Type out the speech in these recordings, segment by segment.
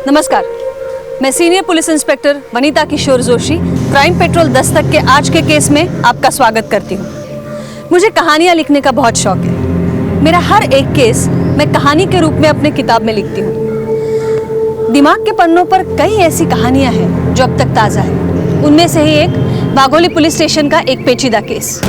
नमस्कार, मैं senior police inspector Vanita किशोर Joshi crime petrol Dastak के आज के केस में आपका स्वागत करती हूँ। मुझे कहानियाँ लिखने का बहुत शौक है। मेरा हर एक केस मैं कहानी के रूप में अपने किताब में लिखती हूँ। दिमाग के पन्नों पर कई ऐसी कहानियाँ हैं जो अब तक ताज़ा है। उनमें से ही एक बागोली पुलिस स्टेशन का एक पेचीदा केस।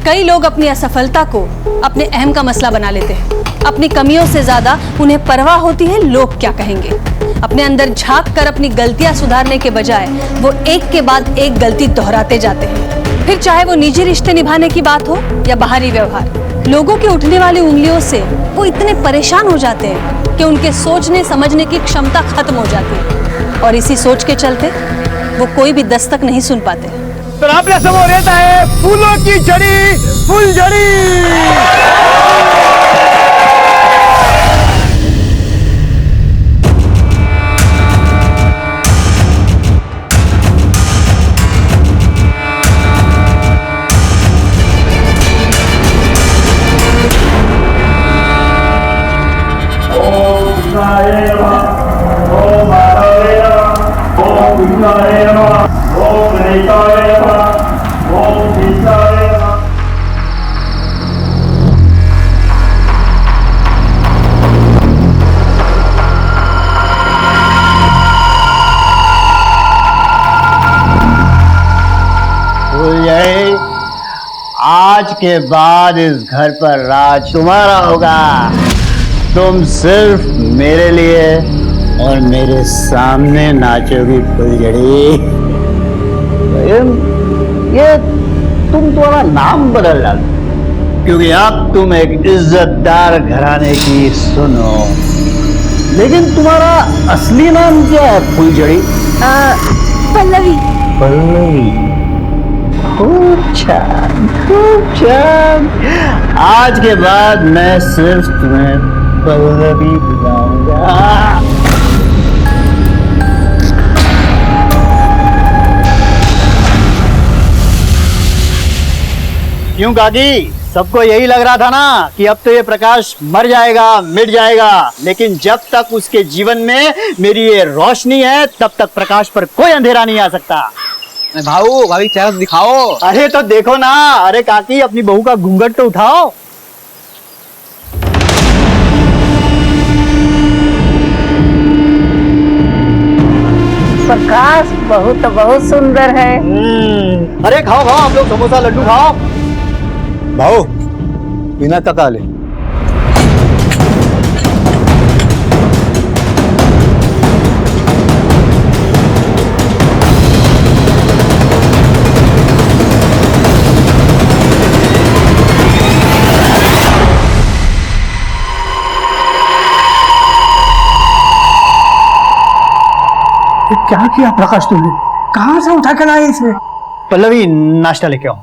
कई लोग अपनी असफलता को अपने अहम का मसला बना लेते हैं। अपनी कमियों से ज्यादा उन्हें परवाह होती है लोग क्या कहेंगे। अपने अंदर झांक कर अपनी गलतियां सुधारने के बजाय वो एक के बाद एक गलती दोहराते जाते हैं। फिर चाहे वो निजी रिश्ते निभाने की बात हो या बाहरी व्यवहार, लोगों की उठने वाली उंगलियों से वो इतने परेशान हो जाते हैं कि उनके सोचने समझने की क्षमता खत्म हो जाती है और इसी सोच के चलते वो कोई भी दस्तक नहीं सुन पाते। तर आपल्या समोर येत आहे फूलों की जड़ी फुलझड़ी। आज के बाद इस घर पर राज तुम्हारा होगा। तुम सिर्फ मेरे लिए और मेरे सामने नाचोगी फुलझड़ी। ये तुम तुम्हारा नाम बदल डालो क्योंकि अब तुम एक इज्जतदार घराने की सुनो। लेकिन तुम्हारा असली नाम क्या है फुलझड़ी? पल्लवी। पल्लवी, खूब छान, खूब छान। आज के बाद मैं सिर्फ तुम्हें पल्लवी बुलाऊंगा। क्यों काकी, सबको यही लग रहा था ना कि अब तो ये प्रकाश मर जाएगा, मिट जाएगा, लेकिन जब तक उसके जीवन में मेरी ये रोशनी है तब तक प्रकाश पर कोई अंधेरा नहीं आ सकता। भाऊ भाभी चेहरा दिखाओ। अरे तो देखो ना। अरे काकी, अपनी बहू का घूंघट तो उठाओ। प्रकाश बहुत सुंदर है। अरे खाओ खाओ, आप लोग समोसा लड्डू खाओ। भाऊ बिना काका ले। क्या किया प्रकाश तुमने? कहां से उठा कर लाए इसे? पल्लवी, नाश्ता लेके आओ।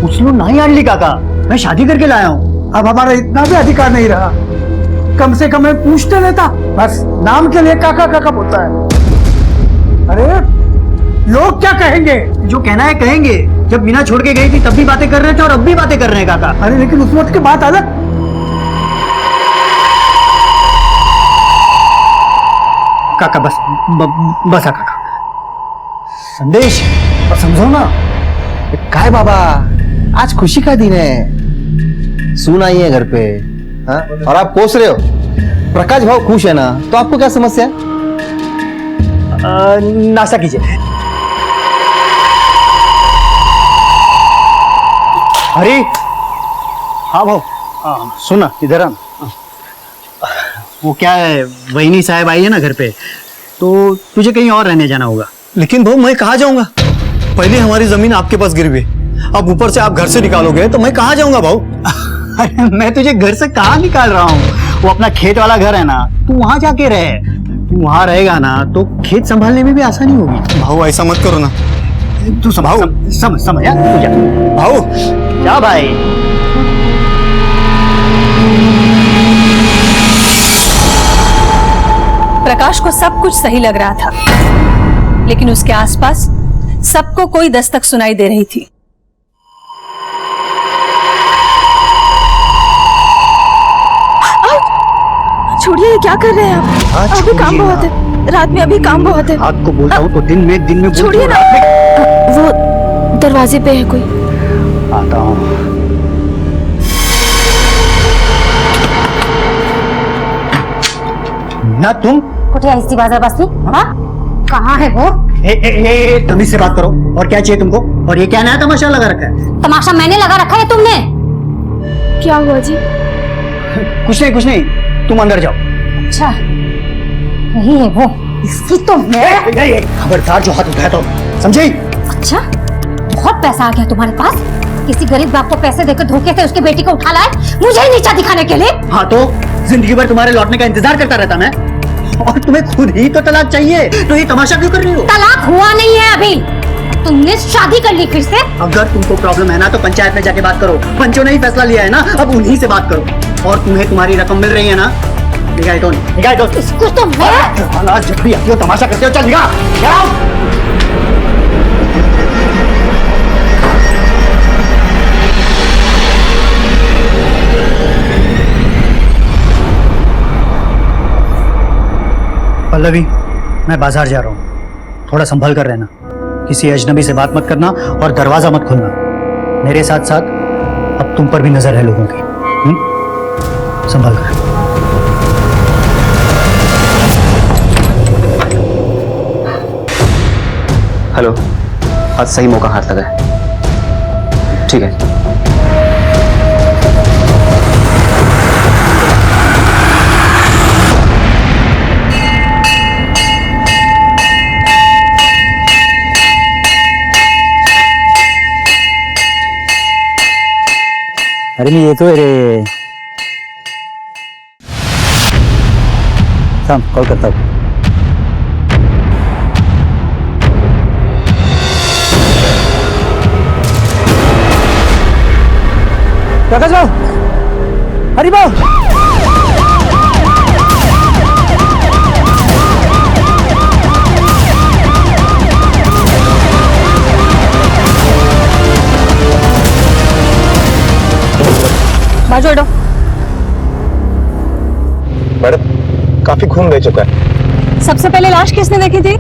उछलो नहीं आंडली काका, मैं शादी करके लाया हूँ। अब हमारा इतना भी अधिकार नहीं रहा। कम से कम मैं पूछते लेता। बस नाम के लिए काका काका बोलता है। अरे लोग क्या कहेंगे? जो कहना है कहेंगे। जब मीना छोड़ के गई थी तब भी बातें कर रहे थे और अब भी बातें कर रहे हैं काका। अरे लेकिन उस वक्त की बात अलग। काका बस बसा काका। संदेश समझो ना। काय बाबा, आज खुशी का दिन है। सून आई है घर पे, हाँ? और आप कोस रहे हो। प्रकाश भाव खुश है ना, तो आपको क्या समस्या है? नाश्ता कीजिए। अरे हाँ भाव, सुना इधर आ। वो क्या है, वहीनी साहब आई है ना घर पे, तो तुझे कहीं और रहने जाना होगा। लेकिन भाऊ मैं कहाँ जाऊंगा? पहले हमारी जमीन आपके पास गिरवी, अब ऊपर से आप घर से निकालोगे तो मैं कहाँ जाऊंगा भाऊ? मैं तुझे घर से कहाँ निकाल रहा हूँ। वो अपना खेत वाला घर है ना, तू वहां जाके रहे। तू वहां रहेगा ना तो खेत संभालने में भी आसानी होगी। भाऊ ऐसा मत करो ना। तू समझ यार, तू जा। भाऊ जा भाई। प्रकाश को सब कुछ सही लग रहा था, लेकिन उसके आसपास सबको कोई दस्तक सुनाई दे रही थी। छोड़िए, ये क्या कर रहे हैं आप? अभी काम बहुत है, रात में अभी काम बहुत है। आपको बोलता हूँ तो दिन में छोड़िए ना। वो दरवाजे पे है कोई। आता हूँ। ना तुम कुठे आहेस ती बाजार बसती? हाँ, कहाँ है वो? तमीज से बात करो। और क्या चाहिए तुमको? और ये क्या नया तमाशा लगा रखा है? तमाशा मैंने लगा रखा है, तुमने? क्या हुआ जी? कुछ नहीं, तुम अंदर जाओ। अच्छा, यही है वो। इसकी तो मैं। खबरदार जो हाथ उठाया तो, समझी? अच्छा, बहुत पैसा आ गया तुम्हारे पास? किसी गरीब बाप को पैसे देकर धोखे से उसकी बेटी को उठा लाए, मुझे ही नीचा दिखाने के लिए? हाँ तो जिंदगी भर तुम्हारे लौटने का इंतजार करता रहता मैं। और तुम्हें खुद ही तो तलाक चाहिए, तो ये तमाशा क्यों कर रही हो? तलाक हुआ नहीं है अभी, तुमने शादी कर ली फिर से। अगर तुमको प्रॉब्लम है ना तो पंचायत में जाके बात करो। पंचों ने ही फैसला लिया है ना, अब उन्हीं से बात करो। और तुम्हें तुम्हारी रकम मिल रही है ना? निगाह दो। इसको तो मैं। जब भी आती हो तमाशा करते हो, चल निगाह। पल्लवी, मैं बाजार जा रहा हूँ, थोड़ा संभल कर रहना। किसी अजनबी से बात मत करना और दरवाजा मत खोलना। मेरे साथ साथ अब तुम पर भी नजर है लोगों की। संभल कर। हेलो, आज सही मौका हाथ लगा है। ठीक है। अरे मी येतोय रे. थांब, कॉल करता हूँ. प्रकाश भाऊ, हरी भाऊ. बाजू हटो। मैडम, काफी खून बह चुका है। सबसे पहले लाश किसने देखी थी?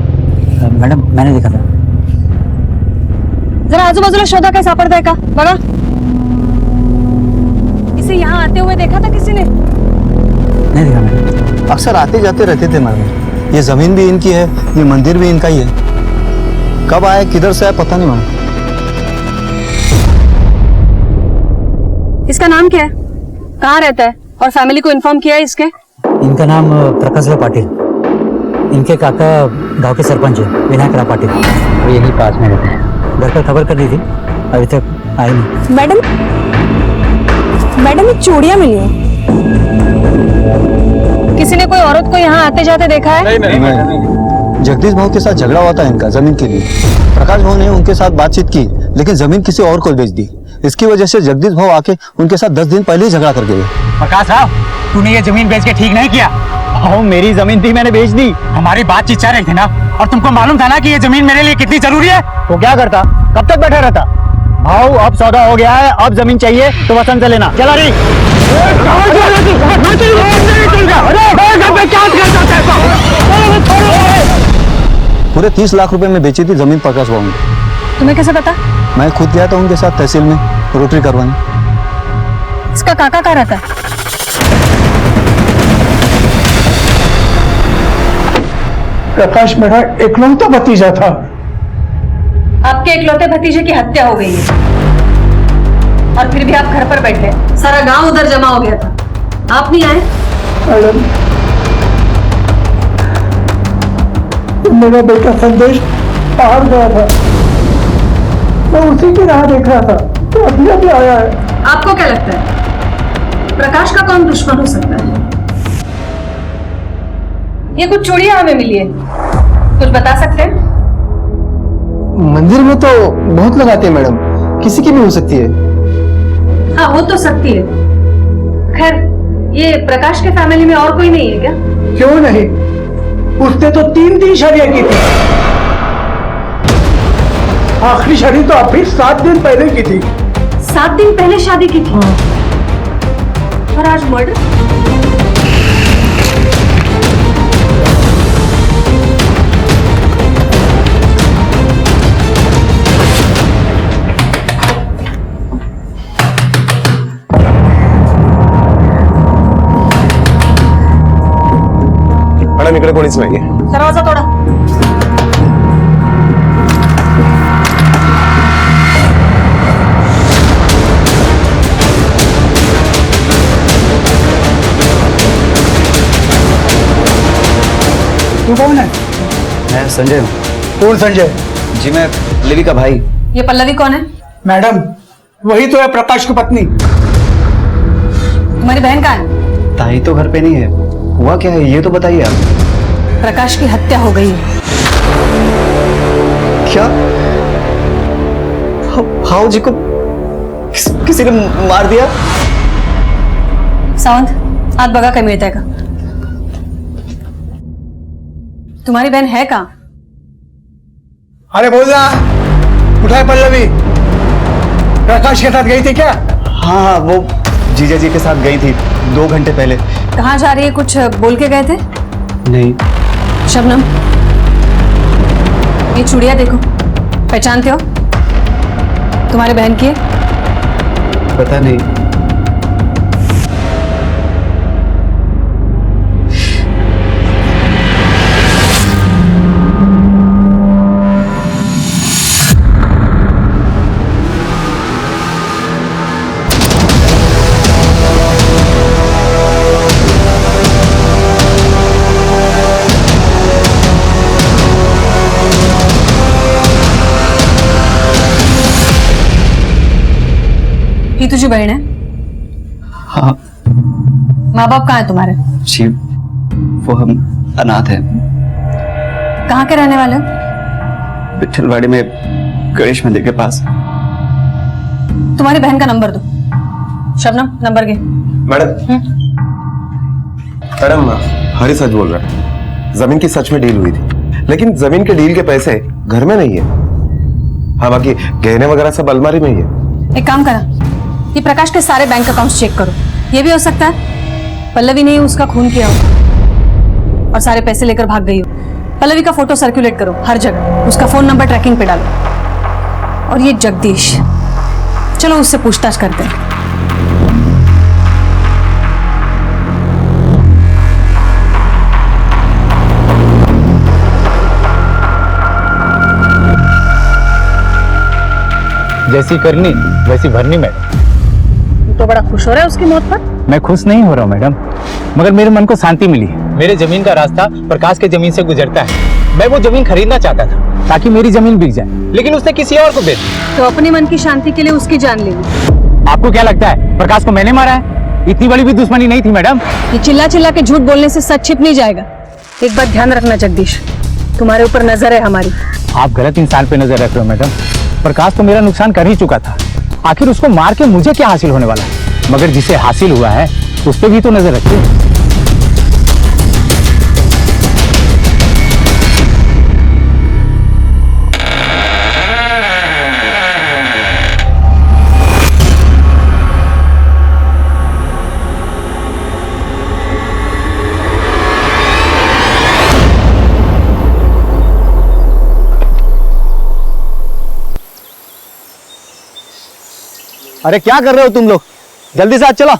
मैडम, मैंने देखा था. जरा आजूबाजूला शोधा, काय सापडताय का बघा. इसे यहाँ आते हुए देखा था किसी ने? नहीं देखा मैडम. अक्सर आते जाते रहते थे मैडम. ये जमीन भी इनकी है, ये मंदिर भी इनका ही है. कब आए, किधर से आए, पता नहीं मैडम. इसका नाम क्या है, कहाँ रहता है और फैमिली को इन्फॉर्म किया है इसके? इनका नाम प्रकाशराव पाटिल. इनके काका गांव के सरपंच है, विनायकराव पाटिल. वो यही पास में रहते हैं. घर पर खबर कर दी थी, अभी तक आई नहीं. मैडम ये चूड़ियाँ मिली हैं. किसी ने कोई औरत को यहाँ आते जाते देखा है? नहीं. जगदीश भाव के साथ झगड़ा हुआ था इनका जमीन के लिए. प्रकाश भाव ने उनके साथ बातचीत की, लेकिन जमीन किसी और को बेच दी. इसकी वजह से जगदीश भाव आके उनके साथ 10 दिन पहले ही झगड़ा कर गए. प्रकाश राव, तूने ये जमीन बेच के ठीक नहीं किया. मेरी जमीन थी, मैंने बेच दी. हमारी बातचीत चल रही थी ना, और तुमको मालूम था ना कि ये जमीन मेरे लिए कितनी जरूरी है. तो क्या करता, कब तक बैठा रहता. भाव अब सौदा हो गया है, अब जमीन चाहिए तो वसंत से लेना. चला रही. पूरे 30 लाख रुपए में बेची थी जमीन प्रकाश भाव ने. तुम्हें कैसे पता? मैं खुद गया था उनके साथ तहसील में रोटरी करवाने. इसका काका कहाँ रहता है? प्रकाश मेरा इकलौता भतीजा था. आपके इकलौते भतीजे की हत्या हो गई है और फिर भी आप घर पर बैठे. सारा गांव उधर जमा हो गया था, आप नहीं आए? मैडम, मेरा बेटा संदेश बाहर गया था, मैं उसी की राह देख रहा था, तो अभी आया है. आपको क्या लगता है प्रकाश का कौन दुश्मन हो सकता है? ये कुछ चूड़ियां हमें मिली है, कुछ बता सकते हैं? मंदिर में तो बहुत लगाते हैं मैडम, किसी की भी हो सकती है. हाँ हो तो सकती है. खैर, ये प्रकाश के फैमिली में और कोई नहीं है क्या? क्यों नहीं, उसने तो 3 शादियां की थी. आखिरी शादी तो अभी 7 दिन पहले की थी. 7 दिन पहले शादी की थी और आज मर्डर. मॅडम इकडे कोणीच नाहीये. दरवाजा तोडा. तू कौन है? मैं संजय हूँ. कौन संजय? जी मैं पल्लवी का भाई. ये पल्लवी कौन है? मैडम वही तो है प्रकाश की पत्नी. तुम्हारी बहन कहाँ है? ताई तो घर पे नहीं है. हुआ क्या है ये तो बताइए आप. प्रकाश की हत्या हो गई है. क्या? भाव जी को किसी ने मार दिया? सावंत आत बघा काय मिळतंय का. तुम्हारी बहन है कहाँ? अरे बोल ना, उठा है पल्लवी. प्रकाश के साथ गई थी क्या? हाँ वो जीजा जी के साथ गई थी 2 घंटे पहले. कहाँ जा रही है, कुछ बोल के गए थे? नहीं. शबनम ये चूड़िया देखो, पहचानते हो? तुम्हारी बहन की है? पता नहीं. ही तुझी बहन है? हाँ. माँ बाप कहाँ है तुम्हारे? जी वो हम अनाथ हैं. कहाँ के रहने वाले हो? विठलवाड़ी में गणेश मंदिर के पास. तुम्हारी बहन का नंबर दो. शबनम नंबर के. मैडम मैडम हरी सच बोल रहा है. जमीन की सच में डील हुई थी, लेकिन जमीन के डील के पैसे घर में नहीं है. हाँ बाकी गहने वगैरह सब अलमारी में ही है. एक काम करा, ये प्रकाश के सारे बैंक अकाउंट्स चेक करो. ये भी हो सकता है पल्लवी ने उसका खून किया हो और सारे पैसे लेकर भाग गई हो. पल्लवी का फोटो सर्कुलेट करो हर जगह, उसका फोन नंबर ट्रैकिंग पे डालो. और ये जगदीश, चलो उससे पूछताछ करते हैं. जैसी करनी वैसी भरनी मैडम. तो बड़ा खुश हो रहा है उसकी मौत पर. मैं खुश नहीं हो रहा हूँ मैडम, मगर मेरे मन को शांति मिली. मेरे जमीन का रास्ता प्रकाश के जमीन से गुजरता है. मैं वो जमीन खरीदना चाहता था ताकि मेरी जमीन बिक जाए, लेकिन उसने किसी और को बेच दी. तो अपने मन की शांति के लिए उसकी जान ले ली. आपको क्या लगता है प्रकाश को मैंने मारा है? इतनी बड़ी भी दुश्मनी नहीं थी मैडम. ये चिल्ला चिल्ला के झूठ बोलने से सच छिप नहीं जाएगा. एक बात ध्यान रखना जगदीश, तुम्हारे ऊपर नजर है हमारी. आप गलत इंसान पे नजर रख रहे हो मैडम. प्रकाश तो मेरा नुकसान कर ही चुका था, आखिर उसको मार के मुझे क्या हासिल होने वाला है? मगर जिसे हासिल हुआ है उस पे भी तो नजर रखिए. अरे क्या कर रहे हो तुम लोग? जल्दी से आज चलो.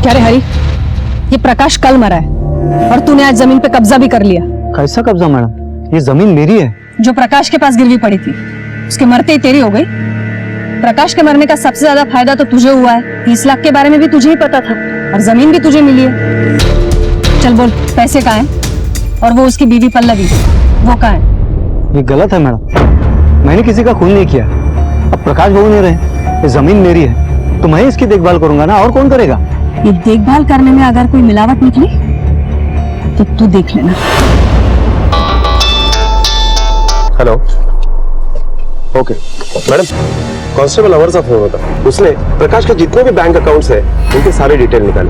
क्या रे हरी, ये प्रकाश कल मरा है और तूने आज जमीन पे कब्जा भी कर लिया. कैसा कब्जा मैडम? ये जमीन मेरी है. जो प्रकाश के पास गिरवी पड़ी थी उसके मरते ही तेरी हो गई. प्रकाश के मरने का सबसे ज्यादा फायदा तो तुझे हुआ है. 30 लाख के बारे में भी तुझे ही पता था और जमीन भी तुझे मिली है. चल बोल, पैसे कहाँ हैं? और वो उसकी बीवी पल्लवी, वो कहाँ है? ये गलत है मैडम. मैंने किसी का खून नहीं किया. अब प्रकाश बहू नहीं रहे, ये जमीन मेरी है तो मैं ही इसकी देखभाल करूंगा ना, और कौन करेगा? ये देखभाल करने में अगर कोई मिलावट निकली तो तू देख लेना. हेलो. ओके मैडम, कांस्टेबल अवर का फोन होता. उसने प्रकाश के जितने भी बैंक अकाउंट्स हैं उनके सारे डिटेल निकाले.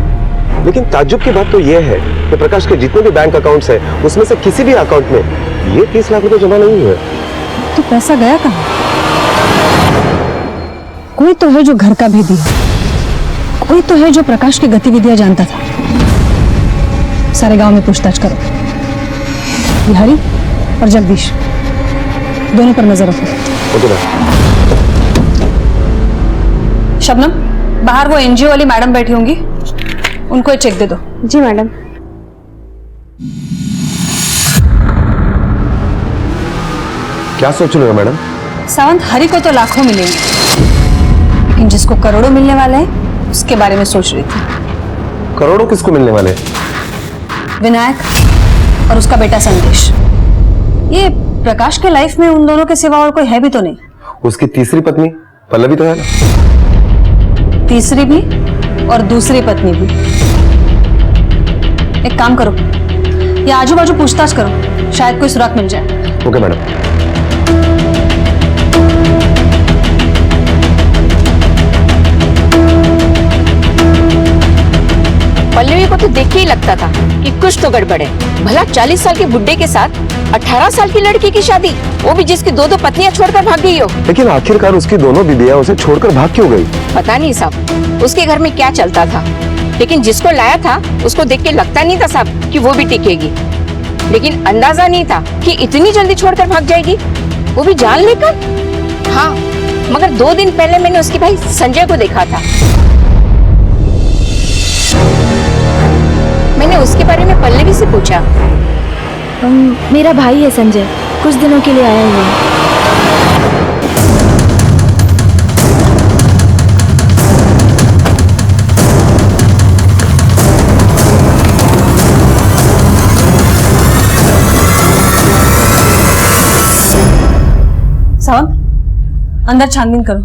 लेकिन ताज्जुब की बात तो यह है कि प्रकाश के जितने भी बैंक अकाउंट्स हैं उसमें से किसी भी अकाउंट में ये 30 लाख रुपए जमा नहीं हुए. तो पैसा गया कहाँ? कोई तो है जो घर का भेदी है, कोई तो है जो प्रकाश की गतिविधियां जानता था. सारे गांव में पूछताछ करो। ये हरी और जगदीश दोनों पर नजर रखो। Okay ma'am. शबनम, बाहर वो एनजीओ वाली मैडम बैठी होंगी, उनको ये चेक दे दो। जी मैडम। क्या सोच रहे हो मैडम? सावंत, हरी को तो लाखों मिलेंगे, लेकिन जिसको करोड़ों मिलने वाले हैं उसके बारे में सोच रही थी। करोड़ों किसको मिलने वाले? विनायक और उसका बेटा संदेश। ये प्रकाश के लाइफ में उन दोनों के सिवा और कोई है भी तो नहीं। उसकी तीसरी पत्नी पल्लवी तो है ना? तीसरी भी और दूसरी पत्नी भी। एक काम करो, ये आजू बाजू पूछताछ करो, शायद कोई सुराग मिल जाए। Okay madam. पल्लवी को तो देख के ही लगता था कि कुछ तो गड़बड़ है। भला 40 साल के बुड्ढे के साथ 18 साल की लड़की की शादी, वो भी जिसकी दो पत्नियां छोड़कर भाग गई हो। लेकिन आखिरकार उसकी दोनों बीबियां उसे छोड़कर भाग क्यों गई? पता नहीं साहब, उसके घर में क्या चलता था, लेकिन जिसको लाया था उसको देख के लगता नहीं था साहब कि वो भी टिकेगी। लेकिन अंदाजा नहीं था कि इतनी जल्दी छोड़कर भाग जाएगी, वो भी जान लेकर। हाँ, मगर 2 दिन पहले मैंने उसके भाई संजय को देखा था। मैंने उसके बारे में पल्लवी से पूछा। मेरा भाई है संजय, कुछ दिनों के लिए आया हुआ है। सावंत, अंदर छानबीन करो।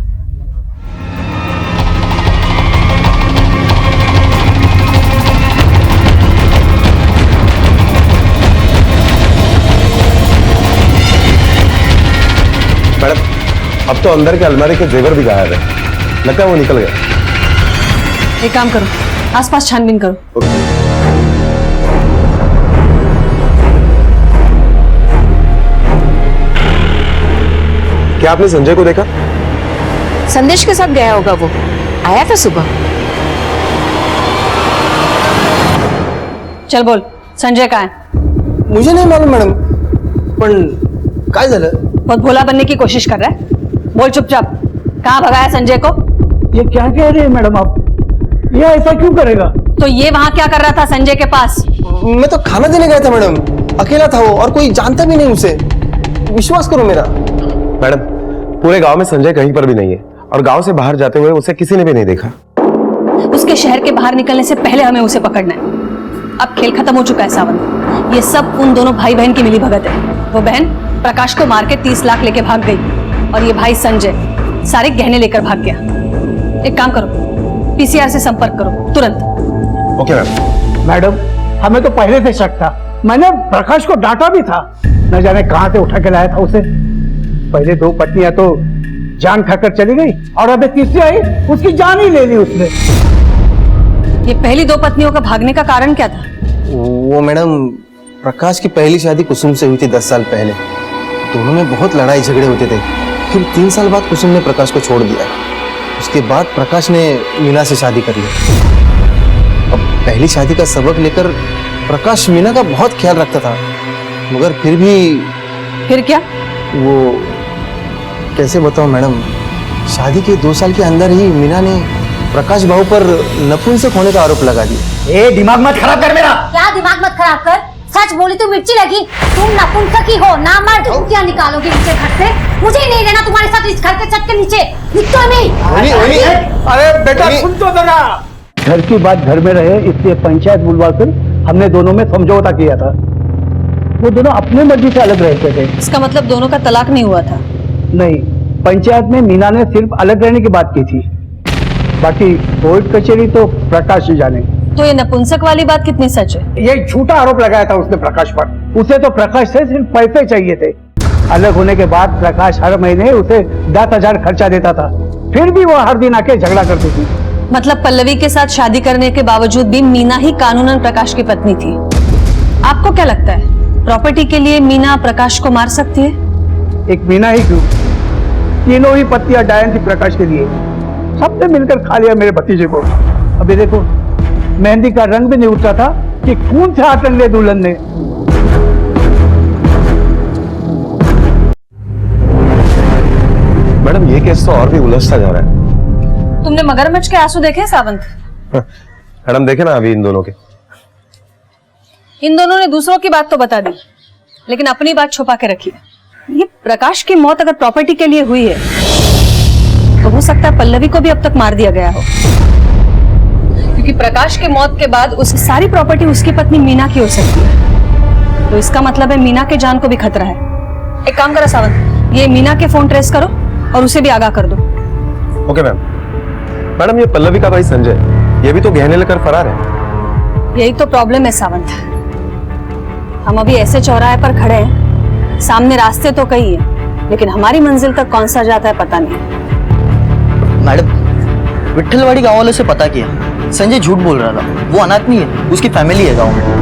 मैडम, अब तो अंदर के अलमारी के जेवर भी गायब है, लगता है वो निकल गया। एक काम करो, आसपास छानबीन करो। क्या आपने संजय को देखा? संदेश के साथ गया होगा, वो आया था सुबह। चल बोल, संजय कहाँ है? मुझे नहीं मालूम मैडम, पण काय झालं? बहुत भोला बनने की कोशिश कर रहा है, बोल चुपचाप। कहाँ भगाया संजय को? ये क्या कह रहे हैं मैडम आप? ये ऐसा क्यों करेगा? तो ये वहां क्या कर रहा था संजय के पास? मैं तो खाना देने गया था मैडम, अकेला था वो और कोई जानता भी नहीं उसे, विश्वास करो मेरा। मैडम, पूरे गांव में संजय कहीं पर भी नहीं है और गांव से बाहर जाते हुए उसे किसी ने भी नहीं देखा। उसके शहर के बाहर निकलने से पहले हमें उसे पकड़ना है। अब खेल खत्म हो चुका है सावंत, ये सब उन दोनों भाई बहन की मिलीभगत है। वो बहन प्रकाश को मार के 30 लाख लेके भाग गई और ये भाई संजय सारे गहने लेकर भाग गया। एक काम करो, पीसीआर से संपर्क करो तुरंत। Okay ma'am. मैडम, हमें तो पहले से शक था, मैंने प्रकाश को डांटा भी था, न जाने कहां से उठा के लाया था उसे। पहले 2 पत्नियां तो जान खाकर चली गई और अब तीसरी आई, उसकी जान ही ले ली उसने। ये पहली 2 पत्नियों का भागने का कारण क्या था? वो मैडम, प्रकाश की पहली शादी कुसुम से हुई थी 10 साल पहले। दोनों में बहुत लड़ाई झगड़े होते थे। फिर 3 साल बाद कुसुम ने प्रकाश को छोड़ दिया। उसके बाद प्रकाश ने मीना से शादी कर ली। अब पहली शादी का सबक लेकर प्रकाश मीना का बहुत ख्याल रखता था, मगर फिर भी। फिर क्या? वो कैसे बताऊं मैडम, शादी के 2 साल के अंदर ही मीना ने प्रकाश भाऊ पर नपुंसक होने का आरोप लगा दिया। ए, दिमाग मत खराब कर मेरा। क्या दिमाग मत खराब कर, सच बोली तो मिर्ची लगी। तुम नपुंसक ही हो, ना मर्द। तुम क्या निकालोगे नीचे घर से? मुझे ही नहीं लेना तुम्हारे साथ इस घर के छत के नीचे। निकलो नहीं। अरे बेटा सुन तो जरा, घर की बात घर में रहे, इसलिए पंचायत बुलवाकर हमने दोनों में समझौता किया था। वो दोनों अपनी मर्जी से अलग रहते थे। इसका मतलब दोनों का तलाक नहीं हुआ था? नहीं, पंचायत में मीना ने सिर्फ अलग रहने की बात की थी, बाकी कोर्ट कचहरी तो प्रकाश ही जाने। तो ये नपुंसक वाली बात कितनी सच है? ये झूठा आरोप लगाया था उसने प्रकाश पर। उसे तो प्रकाश से सिर्फ पैसे चाहिए थे। अलग होने के बाद प्रकाश हर महीने उसे 10,000 खर्चा देता था, फिर भी वो हर दिन आके झगड़ा करती थी। मतलब पल्लवी के साथ शादी करने के बावजूद भी मीना ही कानूनन प्रकाश की पत्नी थी। आपको क्या लगता है, प्रॉपर्टी के लिए मीना प्रकाश को मार सकती है? एक मीना ही क्यों, तीनों ही पत्नियां डायन थी प्रकाश के लिए। सबने मिलकर खा लिया मेरे भतीजे को। अभी देखो, मेहंदी का रंग भी नहीं उतरा था कि खून से हाथ रंगे दुल्हन ने। मैडम ये केस तो और भी उलझता जा रहा है। तुमने मगरमच्छ के आंसू देखे सावंत? मैडम देखे ना अभी इन दोनों के। इन दोनों ने दूसरों की बात तो बता दी, लेकिन अपनी बात छुपा के रखी है। ये प्रकाश की मौत अगर प्रॉपर्टी के लिए हुई है तो हो सकता है पल्लवी को भी अब तक मार दिया गया हो, क्योंकि प्रकाश के मौत के बाद उसकी सारी प्रॉपर्टी उसकी पत्नी मीना की हो सकती है। तो इसका मतलब है मीना के जान को भी खतरा है। एक काम करो सावंत, ये मीना के फोन ट्रेस करो और उसे भी आगाह कर दो। Okay ma'am. मैडम ये पल्लवी का भाई संजय, ये भी तो गहने लेकर फरार है। यही तो प्रॉब्लम है सावंत। हम अभी ऐसे चौराहे पर खड़े हैं, सामने रास्ते तो कई हैं, लेकिन हमारी मंजिल तक कौन सा जाता है पता नहीं। मैडम, विट्ठलवाड़ी गांव वाले से पता किया, संजय झूठ बोल रहा था। वो अनाथ नहीं है, उसकी फैमिली है गांव में।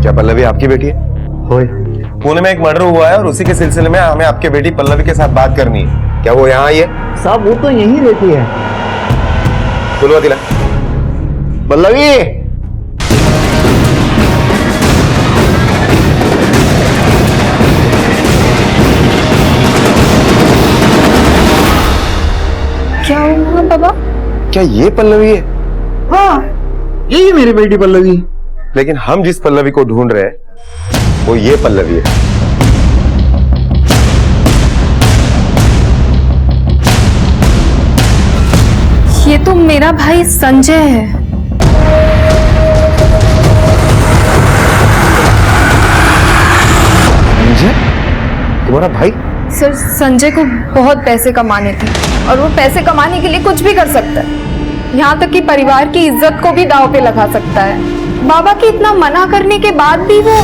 क्या पल्लवी आपकी बेटी है? पुणे में एक मर्डर हुआ है और उसी के सिलसिले में हमें आपके बेटी पल्लवी के साथ बात करनी है। क्या वो यहाँ आई है? साहब वो तो यहीं रहती है। बुलवा दिला। पल्लवी, क्या हुआ बाबा? क्या ये पल्लवी है? हाँ यही मेरी बेटी पल्लवी। लेकिन हम जिस पल्लवी को ढूंढ रहे हैं वो ये पल्लवी है। ये तो मेरा भाई संजय है। संजय? तुम्हारा भाई? सर, संजय को बहुत पैसे कमाने थे और वो पैसे कमाने के लिए कुछ भी कर सकता है, यहाँ तक कि परिवार की इज्जत को भी दांव पे लगा सकता है। बाबा के इतना मना करने के बाद भी वो।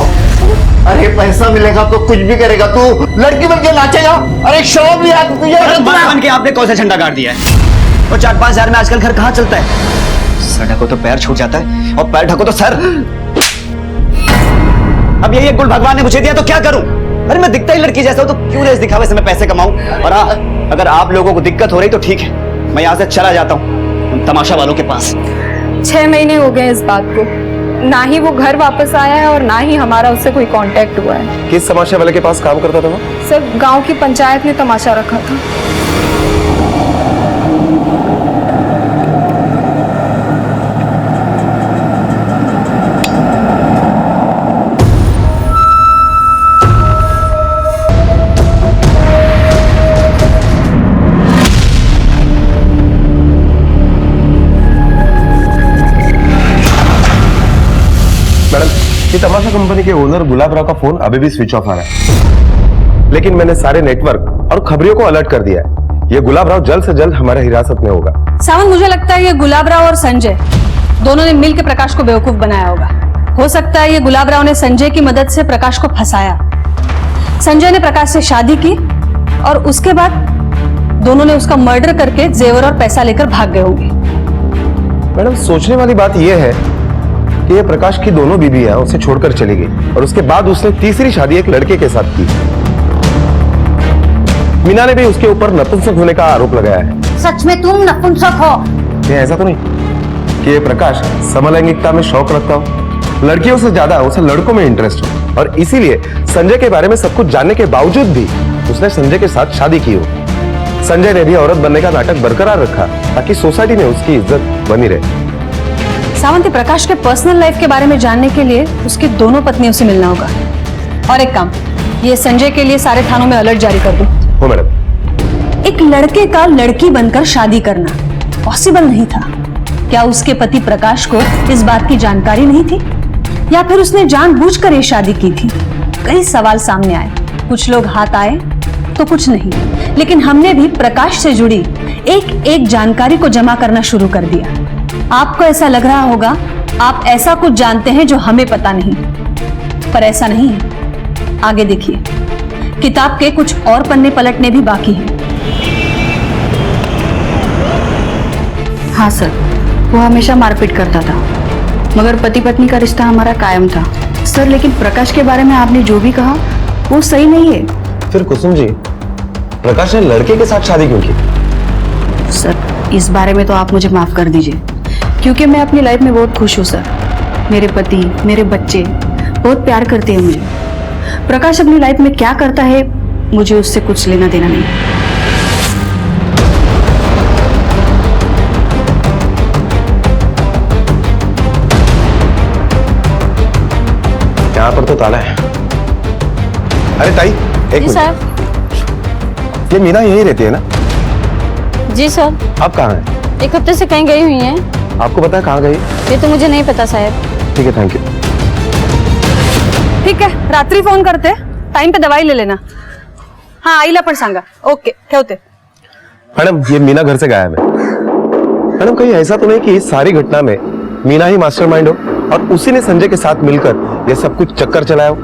अरे पैसा मिलेगा तो कुछ भी करेगा। तू लड़की बन के नाचेगा। अरे शौक भी है तुझे। बन के आपने कौन सा झंडा गाड़ दिया है? और 4-5 हजार में आजकल घर कहाँ चलता है? सर ढको तो पैर छूट जाता है और पैर ढको तो सर। अब यही एक गुल भगवान ने मुझे दिया तो क्या करूं? अरे मैं दिखता ही लड़की जैसा हूं तो क्यों इस दिखावे से मैं पैसे कमाऊं? और अगर आप लोगों को दिक्कत हो रही तो ठीक है, मैं यहाँ से चला जाता हूँ उन तमाशा वालों के पास। 6 महीने हो गए इस बात को, ना ही वो घर वापस आया है और ना ही हमारा उससे कोई कांटेक्ट हुआ है। किस तमाशा वाले के पास काम करता था वो? सर, गांव की पंचायत ने तमाशा रखा था। ये तमाशा कंपनी के ओनर गुलाब राव का फोन अभी भी स्विच ऑफ आ रहा है, लेकिन मैंने सारे नेटवर्क और खबरियों को अलर्ट कर दिया है। ये गुलाब राव जल्द से जल्द हमारे हिरासत में होगा। सावंत, मुझे लगता है ये गुलाब राव और संजय दोनों ने मिलकर प्रकाश को बेवकूफ बनाया होगा। हो सकता है ये गुलाब राव ने संजय की मदद से प्रकाश को फंसाया। संजय ने प्रकाश से शादी की और उसके बाद दोनों ने उसका मर्डर करके जेवर और पैसा लेकर भाग गए होंगे। मैडम, सोचने वाली बात यह है कि ये प्रकाश की दोनों बीवियां उसे छोड़कर चली गई और उसके बाद उसने तीसरी शादी एक लड़के के साथ की। मीना ने भी उसके ऊपर नपुंसक होने का आरोप लगाया है। सच में तुम नपुंसक हो? ये ऐसा तो नहीं कि ये प्रकाश समलैंगिकता में शौक रखता हो, लड़कियों से ज्यादा उसे लड़कों में इंटरेस्ट हो और इसीलिए संजय के बारे में सब कुछ जानने के बावजूद भी उसने संजय के साथ शादी की हो। संजय ने भी औरत बनने का नाटक बरकरार रखा ताकि सोसाइटी में उसकी इज्जत बनी रहे। सावंत, प्रकाश के पर्सनल लाइफ के बारे में जानने के लिए उसकी दोनों पत्नियों से मिलना होगा। और एक काम, ये संजय के लिए सारे थानों में अलर्ट जारी कर दो। हो मैडम। एक लड़के का लड़की बनकर शादी करना पॉसिबल नहीं था। क्या उसके पति प्रकाश को इस बात की जानकारी नहीं थी, या फिर उसने जानबूझकर ये शादी की थी? कई सवाल सामने आए, कुछ लोग हाथ आए तो कुछ नहीं, लेकिन हमने भी प्रकाश से जुड़ी एक एक जानकारी को जमा करना शुरू कर दिया। आपको ऐसा लग रहा होगा आप ऐसा कुछ जानते हैं जो हमें पता नहीं, पर ऐसा नहीं है। आगे देखिए, किताब के कुछ और पन्ने पलटने भी बाकी हैं। हाँ सर, वो हमेशा मारपीट करता था मगर पति पत्नी का रिश्ता हमारा कायम था सर। लेकिन प्रकाश के बारे में आपने जो भी कहा वो सही नहीं है। फिर कुसुम जी, प्रकाश ने लड़के के साथ शादी क्यों की? सर इस बारे में तो आप मुझे माफ कर दीजिए, क्योंकि मैं अपनी लाइफ में बहुत खुश हूँ सर। मेरे पति, मेरे बच्चे बहुत प्यार करते हैं मुझे। प्रकाश अपनी लाइफ में क्या करता है मुझे उससे कुछ लेना देना नहीं। यहाँ पर तो ताला है। अरे ताई, एक मिनट। साहब। ये मीना यहीं रहती है ना? जी सर। आप कहाँ हैं? एक हफ्ते से कहीं गई हुई हैं। आपको पता है कहाँ गई? ये तो मुझे नहीं पता साहब। ठीक है, थैंक यू। ठीक है, रात्रि फोन करते, टाइम पे दवाई ले लेना। हाँ आईला पण सांगा। ओके ठेवते। मैडम, ये मीना घर से गायब है। मैडम, कहीं ऐसा तो नहीं कि इस सारी घटना में मीना ही मास्टरमाइंड हो और उसी ने संजय के साथ मिलकर ये सब कुछ चक्कर चलाया हो?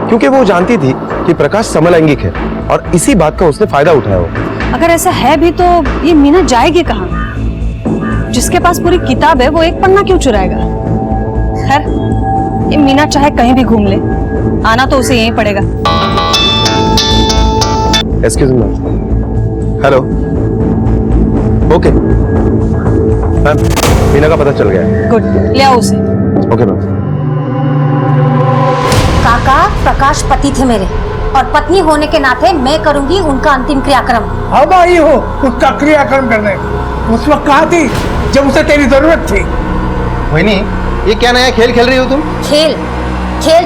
क्योंकि वो जानती थी कि प्रकाश समलैंगिक है और इसी बात का उसने फायदा उठाया हो। अगर ऐसा है भी तो ये मीना जाएगी कहाँ? जिसके पास पूरी किताब है वो एक पन्ना क्यों चुराएगा? खैर, ये मीना चाहे कहीं भी घूम ले, आना तो उसे यहीं पड़ेगा। Excuse me. Hello. Okay ma'am, Meena का पता चल गया है। गुड, ले आओ उसे। Okay ma'am. काका, प्रकाश पति थे मेरे और पत्नी होने के नाते मैं करूंगी उनका अंतिम क्रियाक्रम। अब आई हो उसका क्रियाक्रम करने। उस वक्त कहाँ थी जब उसे तेरी जरूरत थी? वही ये क्या नया खेल खेल रही हो तुम? खेल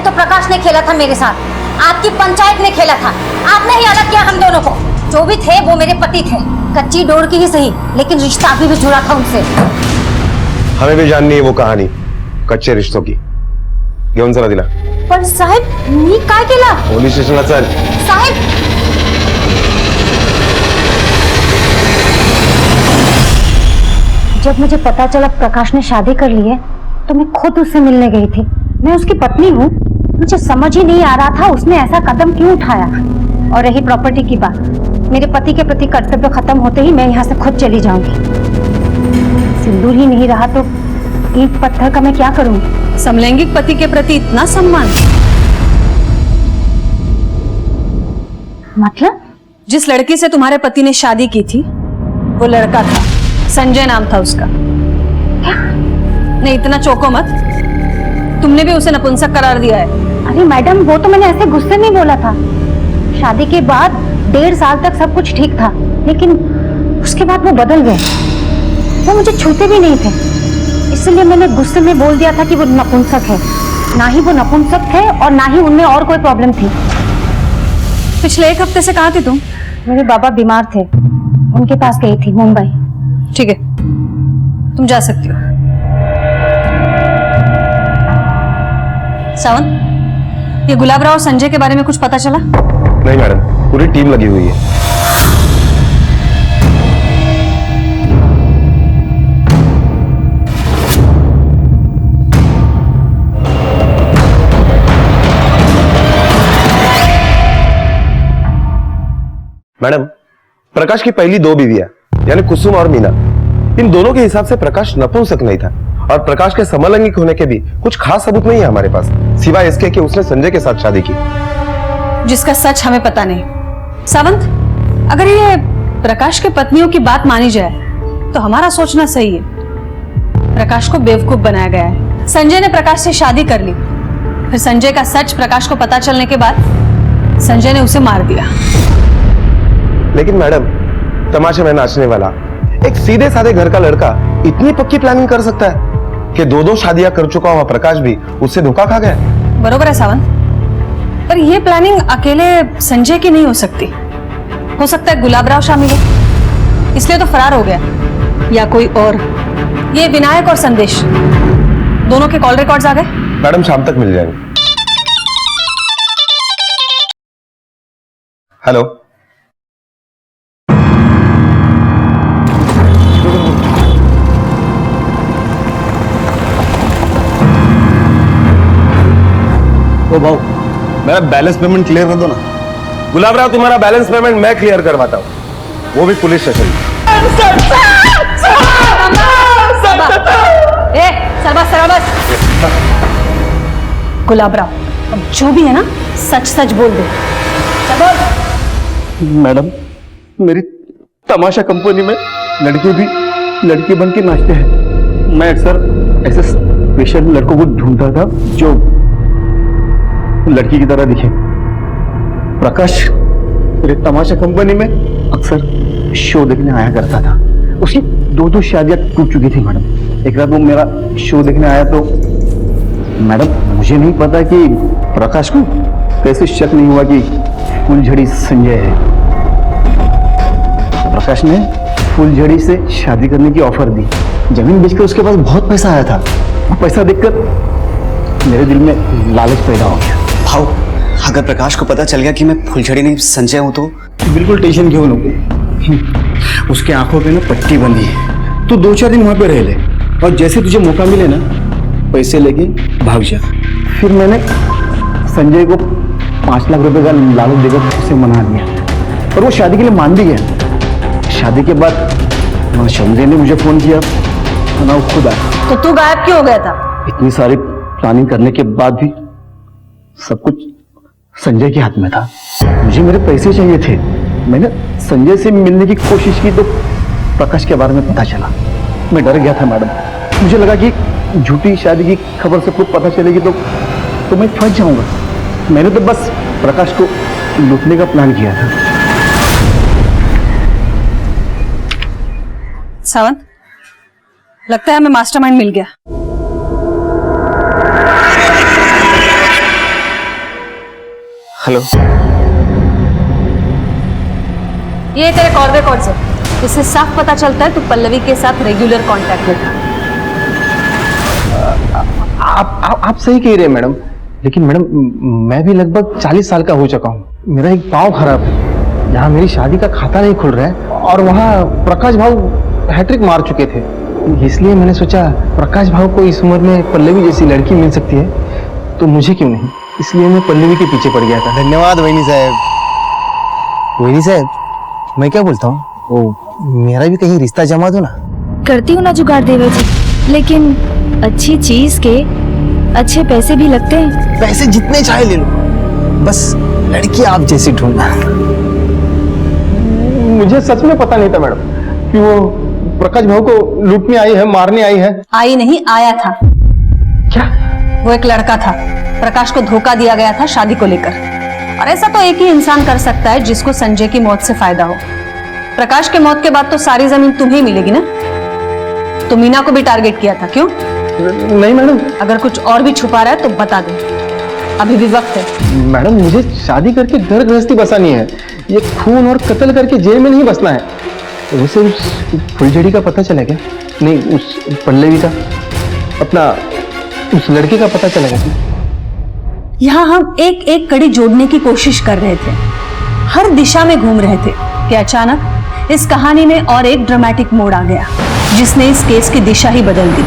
तो प्रकाश ने खेला था मेरे साथ, आपकी पंचायत ने खेला था। आपने ही अलग किया हम दोनों को। जो भी थे वो मेरे पति थे, कच्ची डोर की ही सही, लेकिन रिश्ता अभी भी जुड़ा था उनसे। हमें भी जाननी है वो कहानी कच्चे रिश्तों की। घेऊन चला तिला। पण साहेब, मी काय केला? पोलीस स्टेशनला चल। साहेब, जब मुझे पता चला प्रकाश ने शादी कर ली है तो मैं खुद उससे मिलने गई थी। मैं उसकी पत्नी हूँ, मुझे समझ ही नहीं आ रहा था उसने ऐसा कदम क्यों उठाया। और रही प्रॉपर्टी की बात, मेरे पति के प्रति कर्तव्य खत्म होते ही मैं यहाँ से खुद चली जाऊंगी। सिंदूर ही नहीं रहा तो ईंट पत्थर का मैं क्या करूंगी? समलैंगिक पति के प्रति इतना सम्मान? मतलब? जिस लड़की से तुम्हारे पति ने शादी की थी वो लड़का था, संजय नाम था उसका। नहीं, इतना चौंको मत, तुमने भी उसे नपुंसक करार दिया है। अरे मैडम, वो तो मैंने ऐसे गुस्से में बोला था। शादी के बाद 1.5 साल तक सब कुछ ठीक था, लेकिन उसके बाद वो बदल गए। वो मुझे छूते भी नहीं थे, इसलिए मैंने गुस्से में बोल दिया था कि वो नपुंसक है। ना ही वो नपुंसक थे और ना ही उनमें और कोई प्रॉब्लम थी। पिछले 1 हफ्ते से कहाँ थी तुम? मेरे बाबा बीमार थे, उनके पास गई थी, मुंबई। ठीक है, तुम जा सकती हो। सावंत, ये गुलाबराव और संजय के बारे में कुछ पता चला? नहीं मैडम, पूरी टीम लगी हुई है। मैडम, प्रकाश की पहली 2 बीवियां यानी कुसुम और मीना, इन दोनों के हिसाब से प्रकाश नपुंसक नहीं था और प्रकाश के समलैंगिक होने के भी कुछ खास सबूत नहीं है हमारे पास, सिवाय इसके कि उसने संजय के साथ शादी की, जिसका सच हमें पता नहीं। सावंत, अगर ये प्रकाश के पत्नियों की बात मानी जाए तो हमारा सोचना सही है। प्रकाश को बेवकूफ बनाया गया है। संजय ने प्रकाश से शादी कर ली, फिर संजय का सच प्रकाश को पता चलने के बाद संजय ने उसे मार दिया। लेकिन मैडम, तमाशे में नाचने वाला एक सीधे साधे घर का लड़का इतनी पक्की प्लानिंग कर सकता है कि 2 शादियां कर चुका हुआ प्रकाश भी उससे धोखा खा गया। बरोबर है सावंत, पर यह प्लानिंग अकेले संजय की नहीं हो सकती। हो सकता है गुलाबराव शामिल हो, इसलिए तो फरार हो गया, या कोई और। ये विनायक और संदेश दोनों के कॉल रिकॉर्ड्स आ गए? मैडम, शाम तक मिल जाएंगे। हेलो। ओ भाऊ, मेरा बैलेंस पेमेंट क्लियर कर दो ना। गुलाबराव, तुम्हारा बैलेंस पेमेंट मैं क्लियर करवाता हूँ, वो भी पुलिस स्टेशन। सरबस, गुलाबराव, अब जो भी है ना सच सच बोल दे। चल बोल। मैडम, मेरी तमाशा कंपनी में लड़के भी लड़की बन के नाचते हैं। मैं अक्सर ऐसे स्पेशल लड़कों को ढूंढता था जो लड़की की तरह दिखे। प्रकाश मेरे तमाशा कंपनी में अक्सर शो देखने आया करता था। उसकी 2 शादियां टूट चुकी थी मैडम। एक रात वो मेरा शो देखने आया तो मैडम मुझे नहीं पता कि प्रकाश को कैसे शक नहीं हुआ कि फूलझड़ी संजय है। प्रकाश ने फूलझड़ी से शादी करने की ऑफर दी। जमीन बेचकर उसके पास बहुत पैसा आया था। वो पैसा देखकर मेरे दिल में लालच पैदा हो गया। भाव, अगर प्रकाश को पता चल गया कि मैं फुलझड़ी नहीं संजय हूं तो? बिल्कुल टेंशन क्यों लो। उसके आंखों पे ना पट्टी बंधी है। तू 2-4 दिन वहां पे रह ले और जैसे तुझे मौका मिले ना पैसे लेके भाग जा। फिर मैंने संजय को 5 लाख रुपए का लालच देकर उसे मना दिया और वो शादी के लिए मान भी गया। शादी के बाद ना संजय ने मुझे फोन किया ना वो खुद आया। तो तू गायब क्यों हो गया था? इतनी सारी प्लानिंग करने के बाद भी सब कुछ संजय के हाथ में था। मुझे मेरे पैसे चाहिए थे। मैंने संजय से मिलने की कोशिश की तो प्रकाश के बारे में पता चला। मैं डर गया था मैडम। मुझे लगा कि झूठी शादी की खबर सबको पता चलेगी तो मैं फंस जाऊंगा। मैंने तो बस प्रकाश को लूटने का प्लान किया था। सावंत, लगता है हमें मास्टरमाइंड मिल गया। हेलो, ये तेरे कॉल रिकॉर्ड्स है। इससे साफ पता चलता है तू पल्लवी के साथ रेगुलर कांटेक्ट में था। आप सही कह रहे हैं मैडम, लेकिन मैडम मैं भी लगभग 40 साल का हो चुका हूँ। मेरा एक पाँव खराब है। यहाँ मेरी शादी का खाता नहीं खुल रहा है और वहाँ प्रकाश भाव हैट्रिक मार चुके थे। इसलिए मैंने सोचा प्रकाश भाव को इस उम्र में पल्लवी जैसी लड़की मिल सकती है तो मुझे क्यों नहीं। इसलिए मैं पल्लवी के पीछे पड़ गया था। धन्यवाद वैनी साहब। वैनी साहब, मैं क्या बोलता हूँ, वो मेरा भी कहीं रिश्ता जमा दो ना। करती हूँ ना जुगाड़ देवर जी, लेकिन अच्छी चीज के अच्छे पैसे भी लगते हैं। पैसे जितने चाहे ले लो, बस लड़की आप जैसी ढूंढना। मुझे सच में पता नहीं था मैडम कि वो प्रकाश भाव को लूटने आई है, मारने आई है। आई नहीं, आया था। क्या? वो एक लड़का था। प्रकाश को धोखा दिया गया था शादी को लेकर। और ऐसा तो एक ही इंसान कर सकता है जिसको संजय की मौत से फायदा हो। प्रकाश के मौत के बाद तो सारी जमीन तुम्हें मिलेगी ना। तो मीना को भी टारगेट किया था, क्यों? नहीं मैडम। अगर कुछ और भी छुपा रहा है तो बता दे, अभी भी वक्त है। मैडम मुझे शादी करके घर गृहस्थी बसानी है, ये खून और कत्ल करके जेल में नहीं बसना है। वैसे उस फुलझड़ी का पता चला क्या? नहीं, उस पल्लवी का, अपना उस लड़के का पता चला क्या? यहाँ हम एक एक कड़ी जोड़ने की कोशिश कर रहे थे, हर दिशा में घूम रहे थे कि अचानक इस कहानी में और एक ड्रामेटिक मोड़ आ गया जिसने इस केस की दिशा ही बदल दी।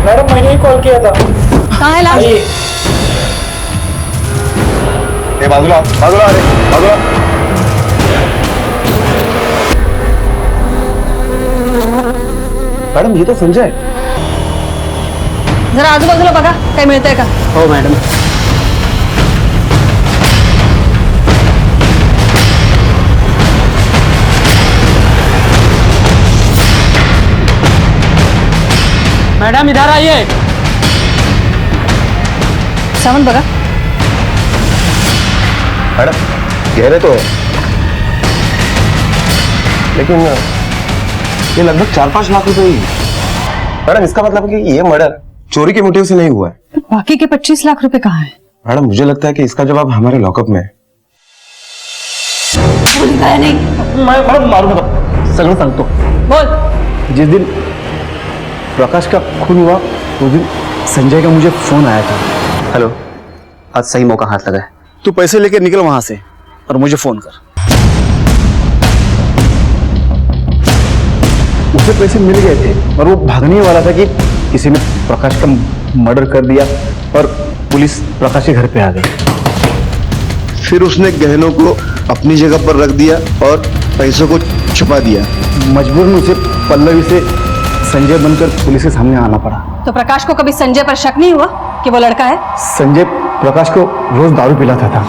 मैडम मैंने ही कॉल किया था। कहाँ है लाश? बाजूला बाजूला अरे बाजूला। मैडम ये तो संजय। जरा आजूबाजूला बघा, काही मिळतंय का? हो मैडम। मैडम इधर आइए। सावंत बघा। मैडम गहरे तो है, लेकिन ये लगभग 4-5 लाख रुपए ही। मैडम इसका मतलब कि ये मर्डर चोरी के मोटिव से नहीं हुआ है। बाकी के 25 लाख रुपए कहाँ है? मैडम मुझे लगता है कि इसका जवाब हमारे लॉकअप में है। मैडम मारूंगा, सगळं सांगतो। बोल। जिस दिन प्रकाश का खून हुआ उस दिन संजय का मुझे फोन आया था। हेलो, आज सही मौका हाथ लगा है। तू पैसे लेकर निकल वहां से और मुझे फोन कर। उसे पैसे मिल गए थे और वो भागने वाला था कि किसी ने प्रकाश का मर्डर कर दिया और पुलिस प्रकाश के घर पे आ गई। फिर उसने गहनों को अपनी जगह पर रख दिया और पैसों को छुपा दिया। मजबूरन उसे पल्लवी से संजय बनकर पुलिस के सामने आना पड़ा। तो प्रकाश को कभी संजय पर शक नहीं हुआ कि वो लड़का है? संजय प्रकाश को रोज दारू पिलाता था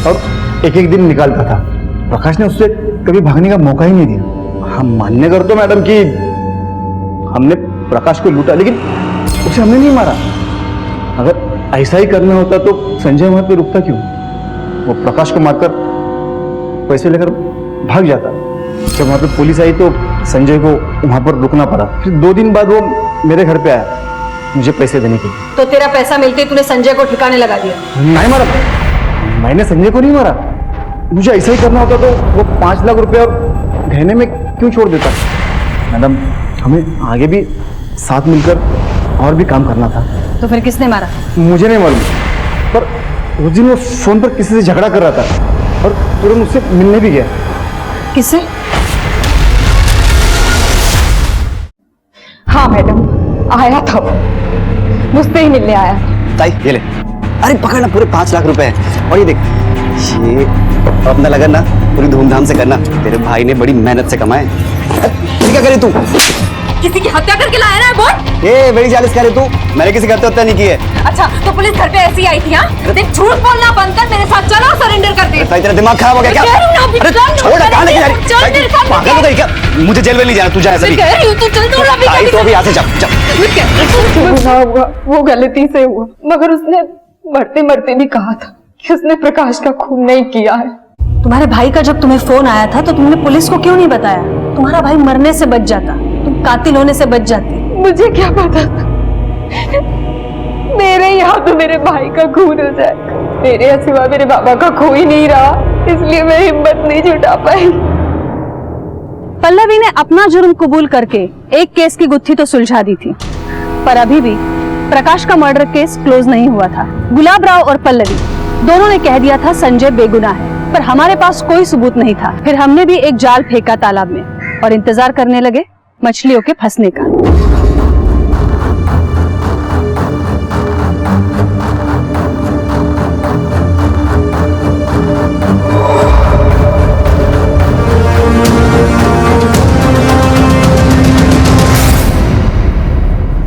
और एक एक दिन निकालता था। प्रकाश ने उससे कभी भागने का मौका ही नहीं दिया। हम मान्य करते मैडम कि हमने प्रकाश को लूटा, लेकिन उसे हमने नहीं मारा। अगर ऐसा ही करना होता तो संजय वहां पे रुकता क्यों? वो प्रकाश को मारकर पैसे लेकर भाग जाता। जब वहां पे पुलिस आई तो संजय को वहां पर रुकना पड़ा। फिर 2 दिन बाद वो मेरे घर पे आया मुझे पैसे देने के लिए। तो तेरा पैसा मिलते ही तूने संजय को ठिकाने लगा दिया? नहीं मारा, मैंने संजय को नहीं मारा। मुझे ऐसा ही करना होता तो वो 5 लाख रुपए और गहने में क्यों छोड़ देता? मैडम, हमें आगे भी साथ मिलकर और भी काम करना था। तो फिर किसने मारा? मुझे नहीं मालूम, पर उस दिन वो फोन पर किसी से झगड़ा कर रहा था और तुरंत उससे मिलने भी गया। किससे? हाँ मैडम, आया था वो, मुझसे ही मिलने आया। ताई ये ले, अरे पकड़ ना, पूरे 5 लाख रुपए हैं। और ये देख, ये अपना लगन ना पूरी धूमधाम से करना, तेरे भाई ने बड़ी मेहनत से कमाए। क्या करे तू? किसी की हत्या करके लाया ना बोल? ये बड़ी जालिस करे तू, मैंने किसी की हत्या नहीं की है। अच्छा, तो पुलिस घर पे ऐसी आई थी? हाँ, देख झूठ बोलना बंद कर, मेरे साथ चलो, सरेंडर कर दे। ताई तेरा दिमाग खराब हो गया क्या? अरे छोड़, कहाँ लेके जा रही है? पागल हो गई क्या? मुझे जेल में नहीं जाना, तू जा ऐसे भी। ताई तो अभी यहाँ से जा। वो गलती से हुआ, मगर उसने मरते मरते भी कहा था कि उसने प्रकाश का खून नहीं किया है। तुम्हारे भाई का जब तुम्हें फोन आया था तो तुमने पुलिस को क्यों नहीं बताया? तुम्हारा भाई मरने से बच जाता, तुम कातिल होने से बच जाती। मुझे क्या पता था मेरे यहाँ तो मेरे भाई का खून हो जाएगा। मेरे सिवा मेरे बाबा का कोई नहीं रहा, इसलिए मैं हिम्मत नहीं जुटा पाई। पल्लवी ने अपना जुर्म कबूल करके एक केस की गुत्थी तो सुलझा दी थी, पर अभी भी प्रकाश का मर्डर केस क्लोज नहीं हुआ था। गुलाब राव और पल्लवी दोनों ने कह दिया था संजय बेगुनाह है, पर हमारे पास कोई सबूत नहीं था। फिर हमने भी एक जाल फेंका तालाब में और इंतजार करने लगे मछलियों के फंसने का।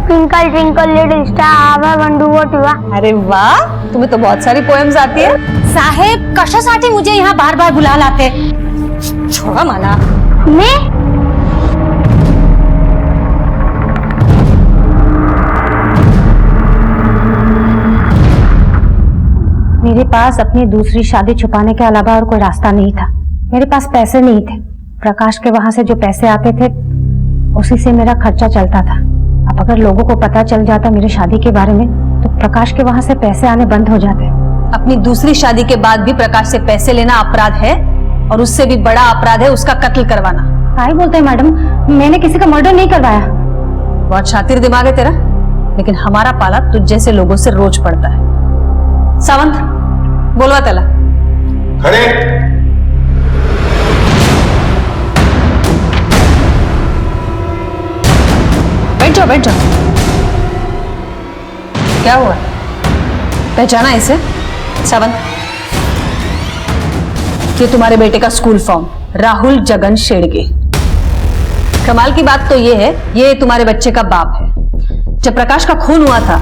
Twinkle twinkle little star I want to what you are. अरे वाह, तुम्हें तो बहुत सारी पोएम्स आती है। साहेब कशासाठी मुझे यहाँ बार बार बुला लाते? छोड़ा माला। मैं मेरे पास अपनी दूसरी शादी छुपाने के अलावा और कोई रास्ता नहीं था। मेरे पास पैसे नहीं थे। प्रकाश के वहां से जो पैसे आते थे उसी से मेरा खर्चा चलता था। अब अगर लोगों को पता चल जाता मेरी शादी के बारे में तो प्रकाश के वहां से पैसे आने बंद हो जाते। अपनी दूसरी शादी के बाद भी प्रकाश से पैसे लेना अपराध है, और उससे भी बड़ा अपराध है उसका कत्ल करवाना। क्या बोलते हैं मैडम, मैंने किसी का मर्डर नहीं करवाया। बहुत शातिर दिमाग है तेरा, लेकिन हमारा पाला तुझ जैसे लोगों से रोज पड़ता है। सावंत, बोलवा तला। खड़े। बैठ जाओ, बैठ जाओ। क्या हुआ, पहचाना इसे? सावंत, ये तुम्हारे बेटे का स्कूल फॉर्म, राहुल जगन शेड़गे। कमाल की बात तो ये है, ये तुम्हारे बच्चे का बाप है। जब प्रकाश का खून हुआ था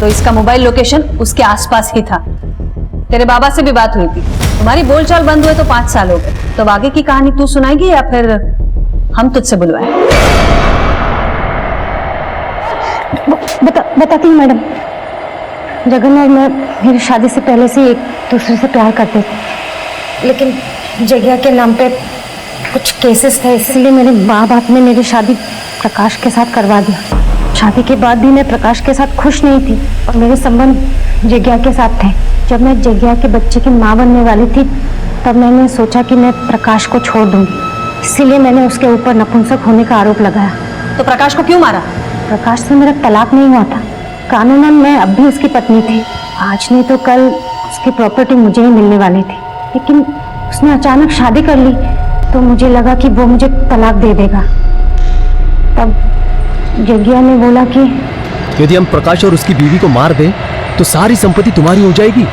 तो इसका मोबाइल लोकेशन उसके आसपास ही था। तेरे बाबा से भी बात हुई थी। तुम्हारी बोलचाल बंद हुए तो 5 साल हो गए। तो आगे की कहानी तू सुनाएगी या फिर हम तुझसे बुलवाएं? बताती हूँ मैडम। जगन और मैं मेरी शादी से पहले से एक दूसरे से प्यार करते थे, लेकिन जगह के नाम पे कुछ केसेस थे, इसलिए मेरे माँ बाप ने मेरी शादी प्रकाश के साथ करवा दिया। शादी के बाद भी मैं प्रकाश के साथ खुश नहीं थी और मेरे संबंध जग्या के साथ थे। जब मैं जग्या के बच्चे की माँ बनने वाली थी तब मैंने सोचा कि मैं प्रकाश को छोड़ दूंगी, इसीलिए मैंने उसके ऊपर नपुंसक होने का आरोप लगाया। तो प्रकाश को क्यों मारा? प्रकाश से मेरा तलाक नहीं हुआ था। कानूनन मैं अब भी उसकी पत्नी थी। आज नहीं तो कल उसकी प्रॉपर्टी मुझे ही मिलने वाली थी, लेकिन उसने अचानक शादी कर ली तो मुझे लगा कि वो मुझे तलाक दे देगा। तब जग्या ने बोला कि यदि हम प्रकाश और उसकी बीवी को मार दें तो सारी संपत्ति तुम्हारी हो जाएगी।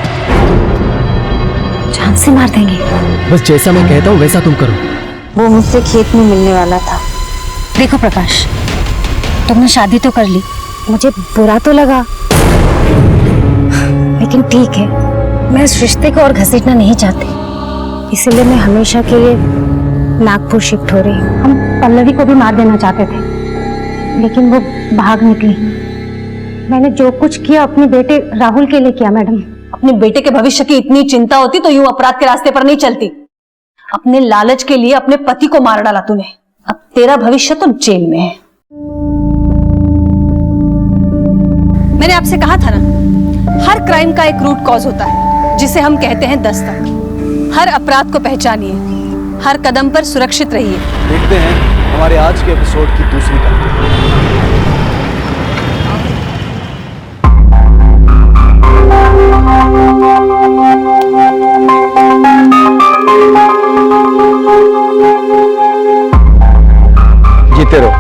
जान से मार देंगे। बस जैसा मैं कहता हूँ वैसा तुम करो। वो मुझसे खेत में मिलने वाला था। देखो प्रकाश, तुमने शादी तो कर ली, मुझे बुरा तो लगा, लेकिन ठीक है, मैं इस रिश्ते को और घसीटना नहीं चाहती, इसीलिए मैं हमेशा के लिए नागपुर शिफ्ट हो रही हूँ। हम पल्लवी को भी मार देना चाहते थे, लेकिन वो भाग निकली। मैंने जो कुछ किया अपने बेटे राहुल के लिए किया मैडम। अपने बेटे के भविष्य की इतनी चिंता होती तो यूं अपराध के रास्ते पर नहीं चलती। अपने लालच के लिए अपने पति को मार डाला तूने। अब तेरा भविष्य तो जेल में है। मैंने आपसे कहा था ना, हर क्राइम का एक रूट कॉज होता है जिसे हम कहते हैं दस्तक। हर अपराध को पहचानिए, हर कदम पर सुरक्षित रहिए। देखते हैं हमारे आज के एपिसोड की दूसरी कहानी। जीते रहो,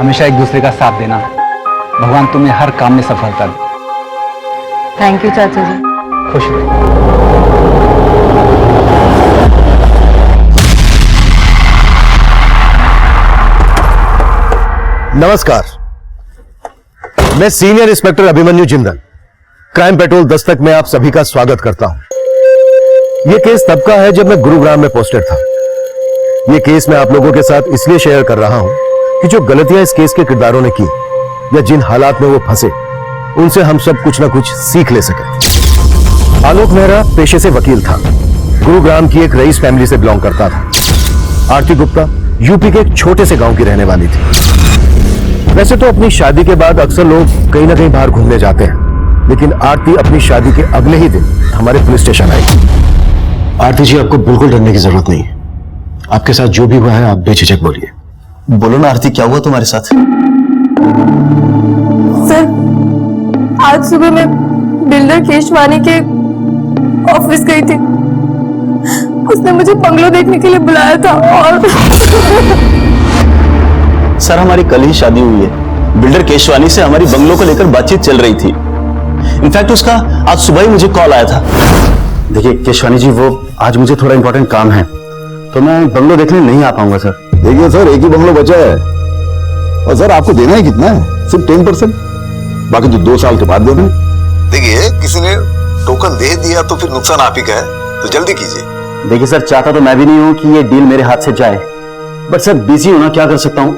हमेशा एक दूसरे का साथ देना। भगवान तुम्हें हर काम में सफलता दे। थैंक यू चाचा जी। खुश रहो। नमस्कार, मैं senior inspector Abhimanyu Jindal, crime petrol Dastak में आप सभी का स्वागत करता हूं। यह केस तब का है जब मैं गुरुग्राम में पोस्टेड था। यह केस मैं आप लोगों के साथ इसलिए शेयर कर रहा हूं कि जो गलतियां इस केस के किरदारों ने की या जिन हालात में वो फंसे, उनसे हम सब कुछ ना कुछ सीख ले सके। आलोक मेहरा पेशे से वकील था, गुरुग्राम की एक रईस फैमिली से बिलोंग करता था। आरती गुप्ता यूपी के एक छोटे से गांव की रहने वाली थी। वैसे तो अपनी शादी के बाद अक्सर लोग कहीं ना कहीं बाहर घूमने जाते हैं, लेकिन आरती अपनी शादी के अगले ही दिन हमारे पुलिस स्टेशन आई। आरती जी, आपको बिल्कुल डरने की जरूरत नहीं है। आपके साथ जो भी हुआ है आप बेझिझक बोलिए। बोलो ना आरती, क्या हुआ तुम्हारे साथ? सर, आज सुबह मैं बिल्डर केशवानी के ऑफिस गई थी। उसने मुझे बंगलो देखने के लिए बुलाया था और सर, हमारी कल ही शादी हुई है। बिल्डर केशवानी से हमारी बंगलो को लेकर बातचीत चल रही थी। इनफैक्ट उसका आज सुबह ही मुझे कॉल आया था। देखिए केशवानी जी, वो आज मुझे थोड़ा इंपॉर्टेंट काम है तो मैं बंगलो देखने नहीं आ पाऊंगा सर। देखिए सर, एक ही बंगलो बचा है और सर आपको देना ही कितना है? सिर्फ 10%, बाकी तो 2 साल के बाद देना है। देखिए, किसी ने टोकन दे दिया तो फिर नुकसान आप ही का है, तो जल्दी कीजिए। देखिए सर, चाहता तो मैं भी नहीं हूं कि ये डील मेरे हाथ से जाए, बट सर बिजी हूं ना, क्या कर सकता हूं।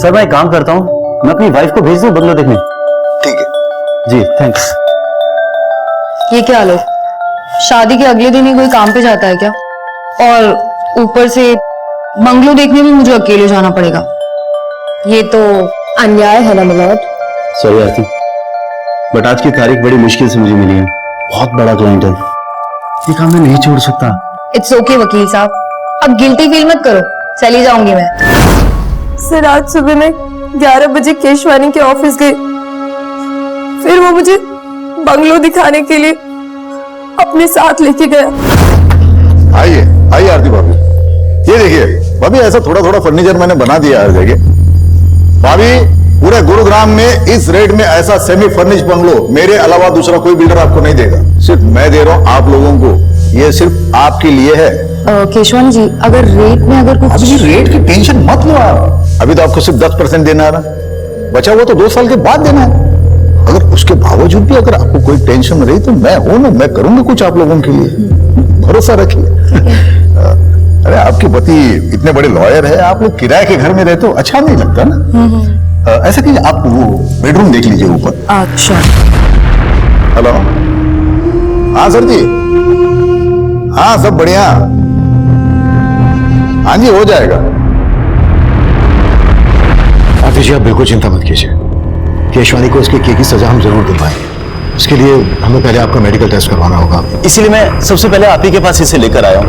सर मैं एक काम करता हूं, मैं अपनी वाइफ को भेज दूं बंगलो देखने। ठीक है जी, थैंक्स। ये क्या लोग शादी के अगले दिन ही कोई काम पे जाता है क्या? और ऊपर से बंगलो देखने भी मुझे अकेले जाना पड़ेगा। ये तो अन्याय है ना मिलोड। सॉरी आरती, बट आज की तारीख बड़ी मुश्किल से मुझे मिली है। बहुत बड़ा क्लाइंट है, ये काम मैं नहीं छोड़ सकता। इट्स ओके वकील साहब, अब गिल्टी फील मत करो, चली जाऊंगी मैं। सर, आज सुबह मैं 11 बजे केशवानी के ऑफिस गई, फिर वो मुझे बंगलो दिखाने के लिए अपने साथ लेके गया। आइए आइए आरती भाभी, ये देखिए भाभी, ऐसा थोड़ा थोड़ा फर्नीचर मैंने बना दिया हर जगह। भाभी, पूरे गुरुग्राम में इस रेट में ऐसा सेमी फर्निश बंगलो मेरे अलावा दूसरा कोई बिल्डर आपको नहीं देगा। सिर्फ मैं दे रहा हूं आप लोगों को, ये सिर्फ आपके लिए है। केशवानी जी, अगर रेट में अगर कुछ अभी रेट की टेंशन मत लो आप। अभी तो आपको सिर्फ 10% देना है ना, बचा हुआ तो 2 साल के बाद देना है। अगर उसके बावजूद भी अगर आपको कोई टेंशन रही तो मैं हूं ना, मैं करूंगा कुछ आप लोगों के लिए, भरोसा रखिए। अरे आपके पति इतने बड़े लॉयर है, आप लोग किराए के घर में रहते हो, अच्छा नहीं लगता ना। ऐसा कीजिए, आप वो बेडरूम देख लीजिए ऊपर। अच्छा। हेलो, हाँ सर जी, हाँ सब बढ़िया, हाँ जी हो जाएगा। आरती जी, आप बिल्कुल चिंता मत कीजिए, केशवानी को इसके की सजा हम जरूर दिलवाएंगे। इसके लिए हमें पहले आपका मेडिकल टेस्ट करवाना होगा। इसीलिए मैं सबसे पहले आप ही के पास इसे लेकर आया हूं।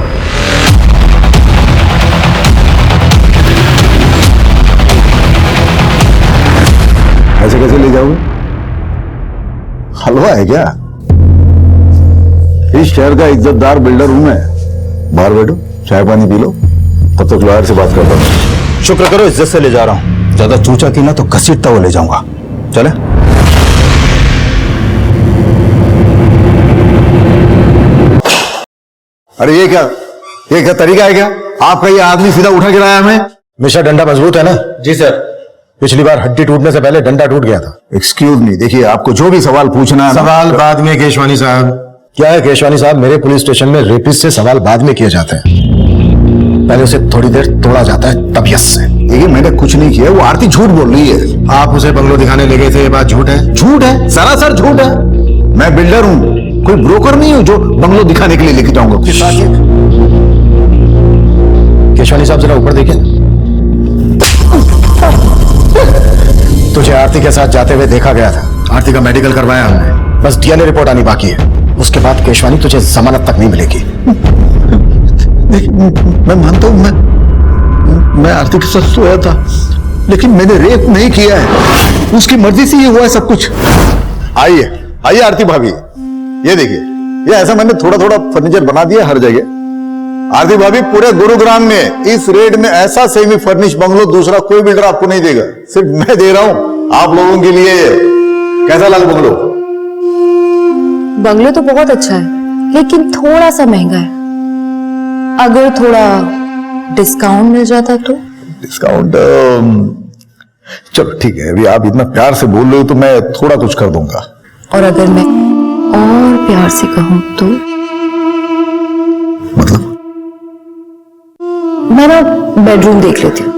ऐसे कैसे ले जाओगे? हलवा है क्या? इस शहर का इज्जतदार बिल्डर हूं मैं। बाहर बैठो, चाय पानी पी लो, तब तक लॉयर से बात करता हूं। शुक्र करो इज्जत से ले जा रहा हूं, ज्यादा चूचा की ना तो घसीटता हुआ ले जाऊंगा। चले। अरे ये क्या तरीका है क्या आपका? ये आदमी सीधा उठा के लाया हमें। मिश्रा, डंडा मजबूत है ना? जी सर। पिछली बार हड्डी टूटने से पहले डंडा टूट गया था। एक्सक्यूज मी, देखिए आपको जो भी सवाल पूछना है ना, सवाल बाद में केशवानी साहब। क्या है केशवानी साहब, मेरे पुलिस स्टेशन में रेपिस्ट से सवाल बाद में किए जाते हैं, पहले उसे थोड़ी देर तोड़ा जाता है तबीयत से। देखिए मैंने कुछ नहीं किया, वो आरती झूठ बोल रही है। आप उसे बंगलो दिखाने ले गए थे, ये बात झूठ है? झूठ है, सरासर झूठ है। मैं बिल्डर हूँ, कोई ब्रोकर नहीं हूँ जो बंगलो दिखाने के लिए लेके जाऊंगा। केशवानी साहब जरा ऊपर देखिए। तुझे आरती के साथ जाते हुए देखा गया था। आरती का मेडिकल करवाया हमने, बस डीएनए रिपोर्ट आनी बाकी है। उसके बाद केशवानी तुझे जमानत तक नहीं मिलेगी। मैं मानता हूं, मैं आरती के साथ सोया था, लेकिन मैंने रेप नहीं किया है। उसकी मर्जी से ये हुआ है सब कुछ। आइए आइए आरती भाभी, ये देखिए, ये ऐसा मैंने थोड़ा थोड़ा फर्नीचर बना दिया हर जगह। आरती भाभी, पूरे गुरुग्राम में इस रेट में ऐसा सेमी फर्निश बंगलो दूसरा कोई बिल्डर आपको नहीं देगा, सिर्फ मैं दे रहा हूं आप लोगों के लिए। कैसा लगा बंगलो? बंगलो तो बहुत अच्छा है, लेकिन थोड़ा सा महंगा है। अगर थोड़ा डिस्काउंट मिल जाता तो? डिस्काउंट? चलो ठीक है, अभी आप इतना प्यार से बोल रहे हो तो मैं थोड़ा कुछ कर दूंगा। और अगर मैं और प्यार से कहूं तो? मतलब? मैं ना बेडरूम देख लेती हूँ।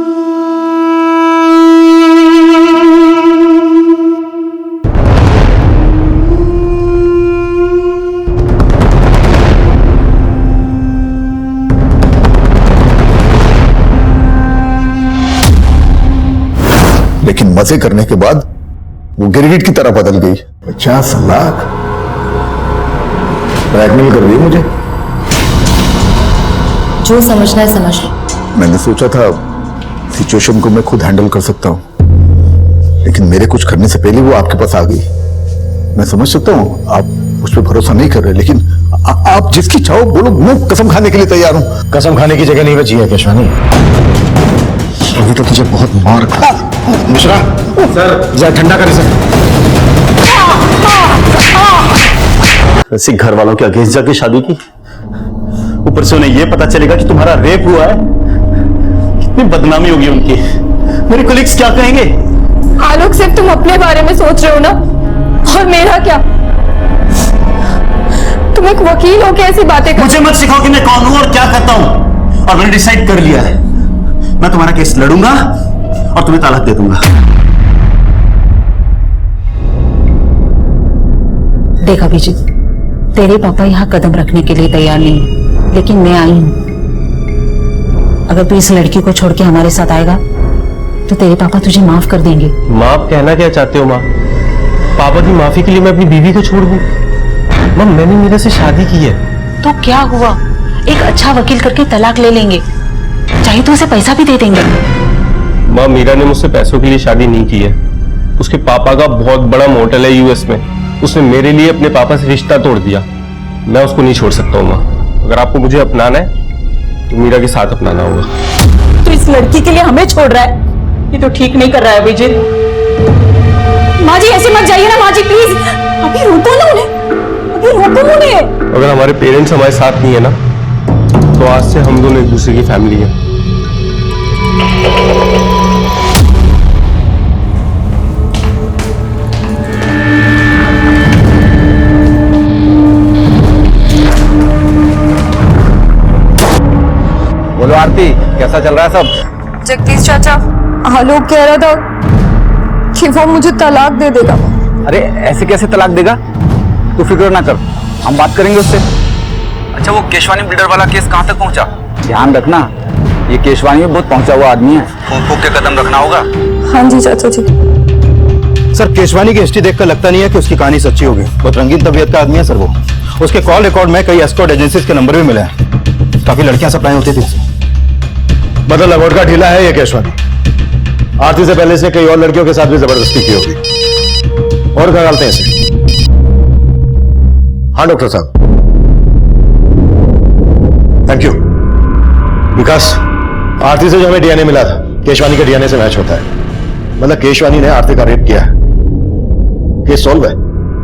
लेकिन मजे करने के बाद वो गिरगिट की तरह बदल गई। 50 लाख ब्लैकमेल कर रही मुझे। जो समझना है समझ लो। मैंने सोचा था सिचुएशन को मैं खुद हैंडल कर सकता हूं, लेकिन मेरे कुछ करने से पहले वो आपके पास आ गई। मैं समझ सकता हूं आप उस पर भरोसा नहीं कर रहे, लेकिन आप जिसकी चाहो बोलो, मैं कसम खाने के लिए तैयार हूं। कसम खाने की जगह नहीं बची है केशवानी, अभी तो तुझे बहुत मार खा। मिश्रा सर, जरा ठंडा कर इसे। ऐसे घर वालों के अगेंस्ट जाके शादी की, ऊपर से उन्हें यह पता चलेगा कि तुम्हारा रेप हुआ है, कितनी बदनामी होगी उनकी। मेरे कोलिग्स क्या कहेंगे? आलोक, सिर्फ तुम अपने बारे में सोच रहे हो ना, और मेरा क्या? तुम एक वकील हो के ऐसी बातें कर। मुझे मत सिखाओ कि मैं कौन हूं और क्या करता हूं। और मैंने डिसाइड कर लिया है, मैं तुम्हारा केस लड़ूंगा और तुम्हें तलाक दे दूंगा। देख अभिजीत, तेरे पापा यहाँ कदम रखने के लिए तैयार नहीं है, लेकिन मैं आई हूँ। अगर तू इस लड़की को छोड़ के हमारे साथ आएगा तो तेरे पापा तुझे माफ कर देंगे। माफ कहना क्या चाहते हो माँ? पापा की माफी के लिए मैं अपनी बीवी को छोड़ दूं? माँ, मैंने मीरा से शादी की है। तो क्या हुआ, एक अच्छा वकील करके तलाक ले लेंगे, चाहिए तो उसे पैसा भी दे देंगे। माँ, मीरा ने मुझसे पैसों के लिए शादी नहीं की है। उसके पापा का बहुत बड़ा मोटेल है यूएस में, उसने मेरे लिए अपने पापा से रिश्ता तोड़ दिया। मैं उसको नहीं छोड़ सकता हूँ माँ। अगर आपको मुझे अपनाना है तो मीरा के साथ अपनाना होगा। तो इस लड़की के लिए हमें छोड़ रहा है, ये तो ठीक नहीं कर रहा है अभिजीत। माँ जी ऐसे मत जाइए ना, माँ जी प्लीज, अभी रोको ना उन्हें, अभी रोको उन्हें। अगर हमारे पेरेंट्स हमारे साथ नहीं है ना, तो आज से हम दोनों एक दूसरे की फैमिली है। बोलो आरती, कैसा चल रहा है सब? जगदीश चाचा, आलोक कह रहा था कि वो मुझे तलाक दे देगा। अरे ऐसे कैसे तलाक देगा? तू फिक्र ना कर, हम बात करेंगे उससे। अच्छा, वो केशवानी बिल्डर वाला केस कहाँ तक पहुँचा? ध्यान रखना, ये केशवानी में बहुत पहुंचा हुआ आदमी है, फूंक फूंक के कदम रखना होगा। हाँ जी चाचा जी। सर, केशवानी की हिस्ट्री देखकर लगता नहीं है कि उसकी कहानी सच्ची होगी। बहुत रंगीन तबीयत का आदमी है सर वो। उसके कॉल रिकॉर्ड में कई एस्कॉर्ट एजेंसीज के नंबर भी मिले हैं, काफी लड़कियां सप्लाई होती थी। मतलब लगोट का ढीला है ये केशवानी। आरती से पहले से कई और लड़कियों के साथ भी जबरदस्ती की होगी। और क्या डालते हैं इसे? हाँ डॉक्टर साहब, थैंक यू। विकास, आरती से जो हमें डीएनए मिला था, केशवानी के डीएनए से मैच होता है। मतलब केशवानी ने आरती का रेप किया है। केस सॉल्व है।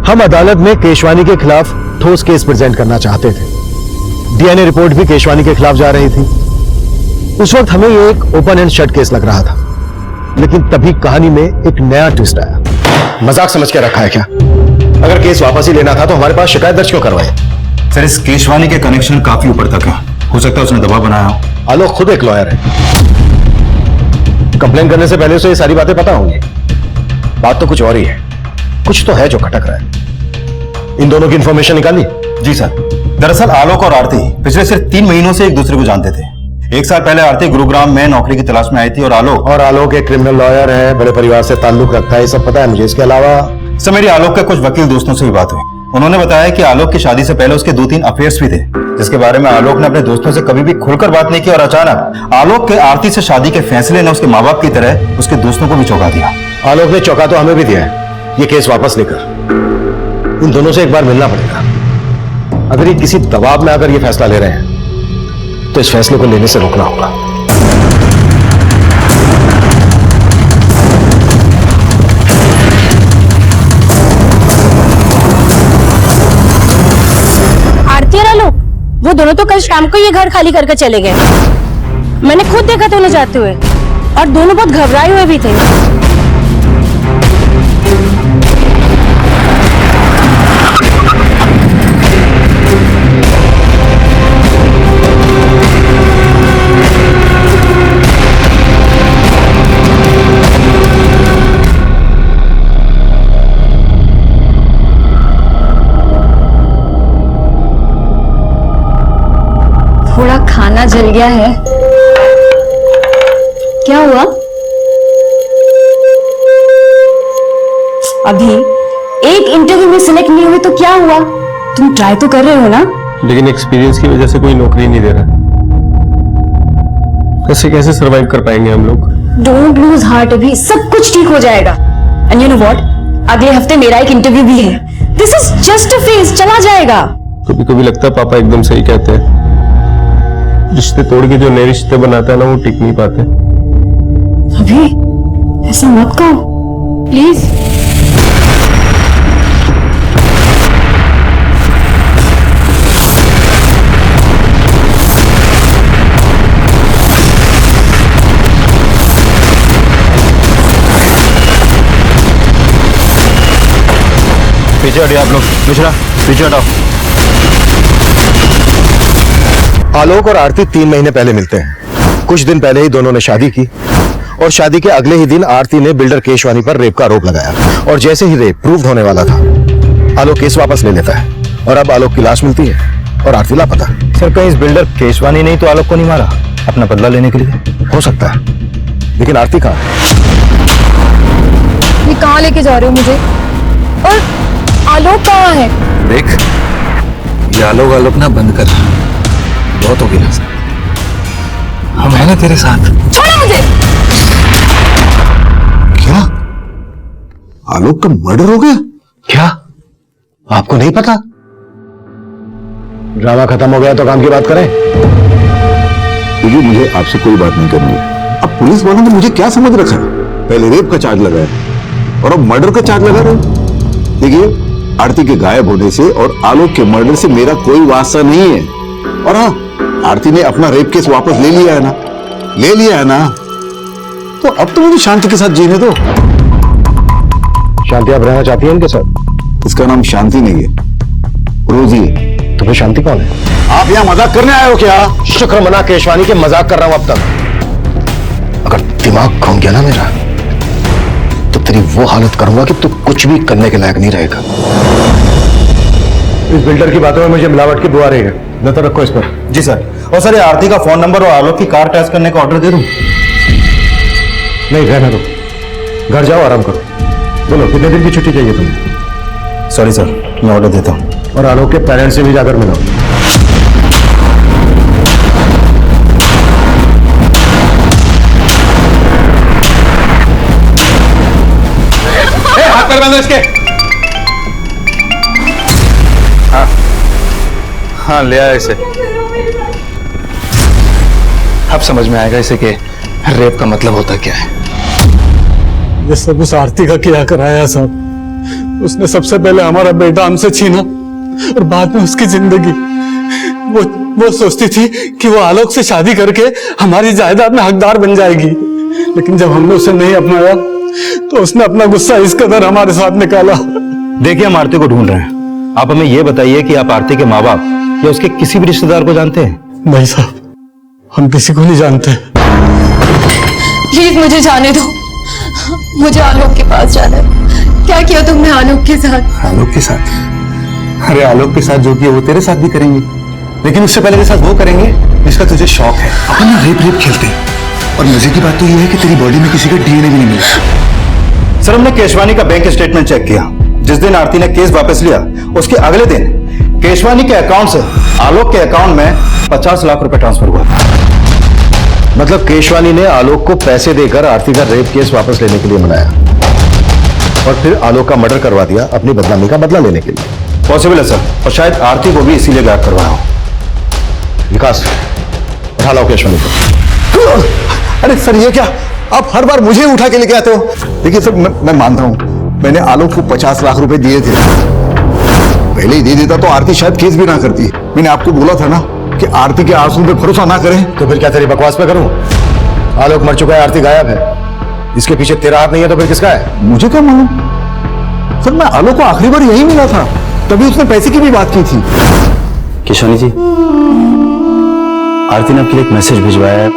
हम अदालत में केशवानी के खिलाफ ठोस केस प्रेजेंट करना चाहते थे। डीएनए रिपोर्ट भी केशवानी के खिलाफ जा रही थी। उस वक्त हमें ये एक ओपन एंड शट केस लग रहा था, लेकिन तभी कहानी में एक नया ट्विस्ट आया। मजाक समझ के रखा है क्या? अगर केस वापस ही लेना था तो हमारे पास शिकायत दर्ज क्यों करवाए? सर, इस केशवानी के कनेक्शन काफी ऊपर तक है। हो सकता है उसने दबाव बनाया हो। आलोक खुद एक लॉयर है, कंप्लेन करने से पहले उसे ये सारी बातें पता होंगी। बात तो कुछ और ही है, कुछ तो है जो खटक रहा है। इन दोनों की इंफॉर्मेशन निकाली? जी सर, दरअसल आलोक और आरती पिछले सिर्फ 3 महीनों से एक दूसरे को जानते थे। 1 साल पहले आरती गुरुग्राम में नौकरी की तलाश में आई थी और आलोक एक क्रिमिनल लॉयर है, बड़े परिवार से ताल्लुक रखता है, ये सब पता है मुझे। इसके अलावा सर, मेरी आलोक के कुछ वकील दोस्तों से भी बात हुई। उन्होंने बताया कि आलोक की शादी से पहले उसके 2-3 अफेयर्स भी थे, जिसके बारे में आलोक ने अपने दोस्तों से कभी भी खुलकर बात नहीं की। और अचानक आलोक के आरती से शादी के फैसले ने उसके माँ बाप की तरह उसके दोस्तों को भी चौंका दिया। आलोक ने चौंका तो हमें भी दिया है। ये केस वापस लेकर इन दोनों से एक बार मिलना पड़ेगा। अगर ये किसी दबाव में आकर ये फैसला ले रहे हैं तो इस फैसले को लेने से रोकना होगा। आरती और आलोक, वो दोनों तो कल शाम को ये घर खाली करके चले गए। मैंने खुद देखा था उन्हें जाते हुए, और दोनों बहुत घबराए हुए भी थे। थोड़ा खाना जल गया है। क्या हुआ? अभी एक इंटरव्यू में सिलेक्ट नहीं हुए तो क्या हुआ? तुम ट्राई तो कर रहे हो ना? लेकिन एक्सपीरियंस की वजह से कोई नौकरी नहीं दे रहा। कैसे सरवाइव कर पाएंगे हम लोग? डोंट लूज हार्ट, अभी सब कुछ ठीक हो जाएगा। एंड यू नो व्हाट, अगले हफ्ते मेरा एक इंटरव्यू भी है। This is just a phase, चला जाएगा। कभी कभी लगता है पापा एकदम सही कहते हैं। रिश्ते तोड़ के जो नए रिश्ते बनाता है ना, वो टिक नहीं पाते। अभी ऐसा मत कहो प्लीज। पीछे हटिए आप लोग, मिश्रा पीछे हटाओ। आलोक और आरती 3 महीने पहले मिलते हैं। कुछ दिन पहले ही दोनों ने शादी की और शादी के अगले ही दिन आरती ने बिल्डर केशवानी पर रेप का आरोप लगाया। और जैसे ही रेप प्रूव होने वाला था, आलोक केस वापस ले लेता है और अब आलोक की लाश मिलती है और आरती लापता। सर, कहीं इस बिल्डर केशवानी नहीं तो आलोक को नहीं मारा अपना बदला लेने के लिए? हो सकता है, लेकिन आरती कहाँ है? ये कहाँ लेके जा रहे हो मुझे? और आलोक कहाँ है? देख, ये आलोक ना बंद कर, बहुत हो गया। हम है ना तेरे साथ। छोड़ो मुझे। क्या आलोक का मर्डर हो गया? क्या आपको नहीं पता? ड्रामा खत्म हो गया तो काम की बात करें। देखिए, मुझे आपसे कोई बात नहीं करनी है। अब पुलिस वालों ने मुझे क्या समझ रखा है? पहले रेप का चार्ज लगाया और अब मर्डर का चार्ज लगा रहे हो। देखिए, आरती के गायब होने से और आलोक के मर्डर से मेरा कोई वास्ता नहीं है। और हाँ, आरती ने अपना रेप केस वापस ले लिया है ना, ले लिया है ना, तो अब तो मुझे शांति के साथ जीने दो। शांति आप रहना चाहती है इनके साथ? इसका नाम शांति नहीं है, रोजी है। तुम्हें शांति कौन है? आप यहाँ मजाक करने आए हो क्या? शुक्र मना केशवानी के मजाक कर रहा हूं अब तक। अगर दिमाग घूम गया ना मेरा, तो तेरी वो हालत करूंगा कि तू कुछ भी करने के लायक नहीं रहेगा। इस बिल्डर की बातों में मुझे मिलावट की बुआ रही है। नजर रखो इस पर। जी सर। और सर, ये आरती का फोन नंबर और आलोक की कार टेस्ट करने का ऑर्डर दे दूं? नहीं, रहने दो। घर जाओ, आराम करो। बोलो, कितने दिन की छुट्टी चाहिए तुम्हें? सॉरी सर, मैं ऑर्डर देता हूं। और आलोक के पेरेंट्स से भी जाकर मिलो। हाथ पैर बांधो इसके। हाँ, ले आया इसे। अब समझ में आएगा इसे कि रेप का मतलब होता क्या है। ये सब उस आरती का किया कराया साहब। उसने सबसे पहले हमारा बेटा हमसे छीना और बाद में उसकी जिंदगी। वो सोचती थी कि वो आलोक से शादी करके हमारी जायदाद में हकदार बन जाएगी, लेकिन जब हमने उसे नहीं अपनाया तो उसने अपना गुस्सा इस कदर हमारे साथ निकाला। देखिए, हम आरती को ढूंढ रहे हैं। आप हमें यह बताइए कि आप आरती के माँ बाप या उसके किसी भी रिश्तेदार को जानते हैं? नहीं साहब, हम किसी को नहीं जानते। प्लीज मुझे जाने दो, मुझे आलोक के पास जाना है। क्या किया तुमने आलोक के साथ? आलोक के साथ? अरे आलोक के साथ जो किया वो तेरे साथ भी करेंगे, लेकिन उससे पहले के साथ वो करेंगे जिसका तुझे शौक है। अपन ना रेप खेलते हैं, और मजे की बात तो ये है कि तेरी बॉडी में किसी का डीएनए भी नहीं मिला। सर, हमने केशवानी का बैंक स्टेटमेंट चेक किया। जिस दिन आरती ने केस वापस लिया उसके अगले दिन केशवानी के अकाउंट से आलोक के अकाउंट में 50 लाख रुपए ट्रांसफर हुआ था। मतलब केशवानी ने आलोक को पैसे देकर आरती का रेप केस वापस लेने के लिए मनाया और फिर आलोक का मर्डर करवा दिया अपनी बदनामी का बदला लेने के लिए। पॉसिबल है सर, और शायद आरती को भी इसीलिए गायब करवाया हो। विकास, उठा लाओ केशवानी को। अरे सर, ये क्या आप हर बार मुझे उठा के लेके आते हो? देखिए सर, मैं मानता हूं मैंने आलोक को 50 लाख रुपए दिए थे। पहले ही दे देता तो आरती शायद केस भी ना करती। मैंने आपको बोला था ना कि आरती के आंसू पे भरोसा ना करें। तो फिर क्या तेरी बकवास पे करूं? आलोक मर चुका है, आरती गायब है, इसके पीछे तेरा हाथ नहीं है तो फिर किसका है? मुझे क्या मालूम सर, मैं आलोक को आखिरी बार यही मिला था, तभी उसने पैसे की भी बात की थी। केशवानी जी, आरती ने आपके लिए एक मैसेज भिजवाया है।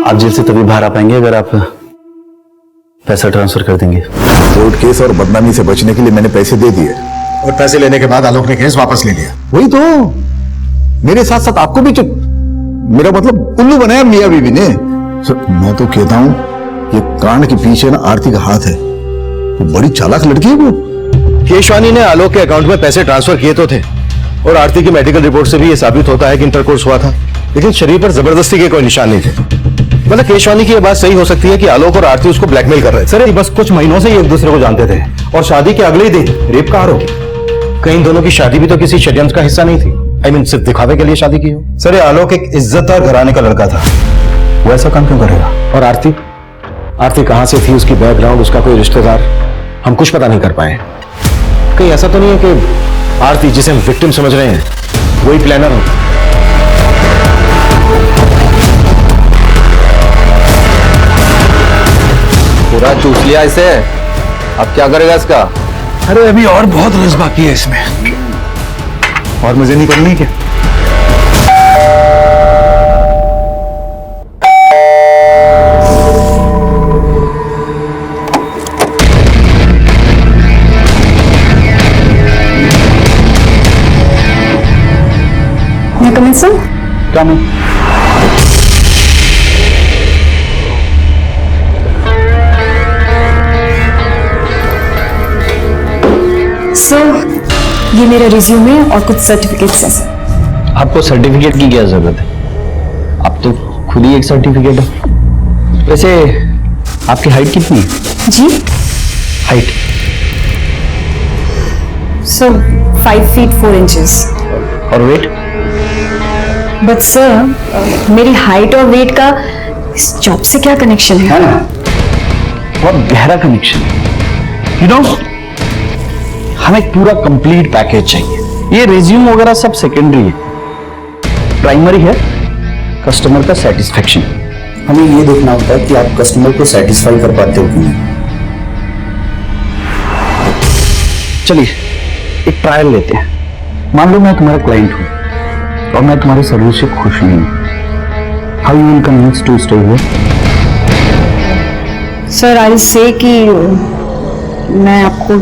आप जेल से तभी बाहर आ पाएंगे अगर आप पैसा ट्रांसफर कर देंगे। कोर्ट केस और बदनामी से बचने के लिए मैंने पैसे दे दिए, और पैसे लेने के बाद आलोक ने केस वापस ले लिया। वही तो, मेरे साथ साथ आपको भी मेरा मतलब उल्लू बनाया मियां बीवी ने। सर, मैं तो कहता हूं ये कांड के पीछे ना आरती का हाथ है। वो बड़ी चालाक लड़की है वो। केशवानी ने आलोक के अकाउंट में पैसे ट्रांसफर किए तो थे, और आरती की मेडिकल रिपोर्ट से भी यह साबित होता है कि इंटरकोर्स हुआ था, लेकिन शरीर पर जबरदस्ती के कोई निशान नहीं थे। मतलब केशवानी की यह बात सही हो सकती है कि आलोक और आरती उसको ब्लैकमेल कर रहे थे। सर, ये बस कुछ महीनों से ही एक दूसरे को जानते थे, और शादी के अगले ही दिन रेप का आरोप। कहीं दोनों की शादी भी तो किसी षड्यंत्र का हिस्सा नहीं थी। I mean, सिर्फ दिखावे के लिए शादी की हो। सर, ये आलोक एक इज्जतदार घराने का लड़का था, वो ऐसा काम क्यों करेगा? और आरती कहां से थी, उसकी बैकग्राउंड, उसका कोई रिश्तेदार, हम कुछ पता नहीं कर पाए। कहीं ऐसा तो नहीं है कि आरती, जिसे हम विक्टिम समझ रहे हैं, वही प्लानर हो? पूरा चूस लिया इसे, अब क्या करेगा इसका? अरे अभी और बहुत रस बाकी है इसमें। और मजे नहीं करनी क्या? मैं कमिंग सर? कमिंग। सर, ये मेरा रिज्यूमे और कुछ सर्टिफिकेट्स हैं सर। आपको सर्टिफिकेट की क्या जरूरत है? आप तो खुद ही एक सर्टिफिकेट है। वैसे आपकी हाइट कितनी है? जी? हाइट? Sir, 5 feet 4 inches। और वेट? बट सर, मेरी हाइट और वेट का इस जॉब से क्या कनेक्शन है? ना, बहुत गहरा कनेक्शन है। यू नो, हमें पूरा कंप्लीट पैकेज चाहिए। ये रिज्यूम वगैरह सब सेकेंडरी है, प्राइमरी है कस्टमर का सेटिस्फेक्शन। हमें ये देखना होता है कि आप कस्टमर को सेटिस्फाई कर पाते हो कि नहीं। चलिए एक ट्रायल लेते हैं। मान लो मैं तुम्हारा क्लाइंट हूं और मैं तुम्हारी सर्विस से खुश नहीं हूं। How you will convince to stay here? Sir, I say कि मैं आपको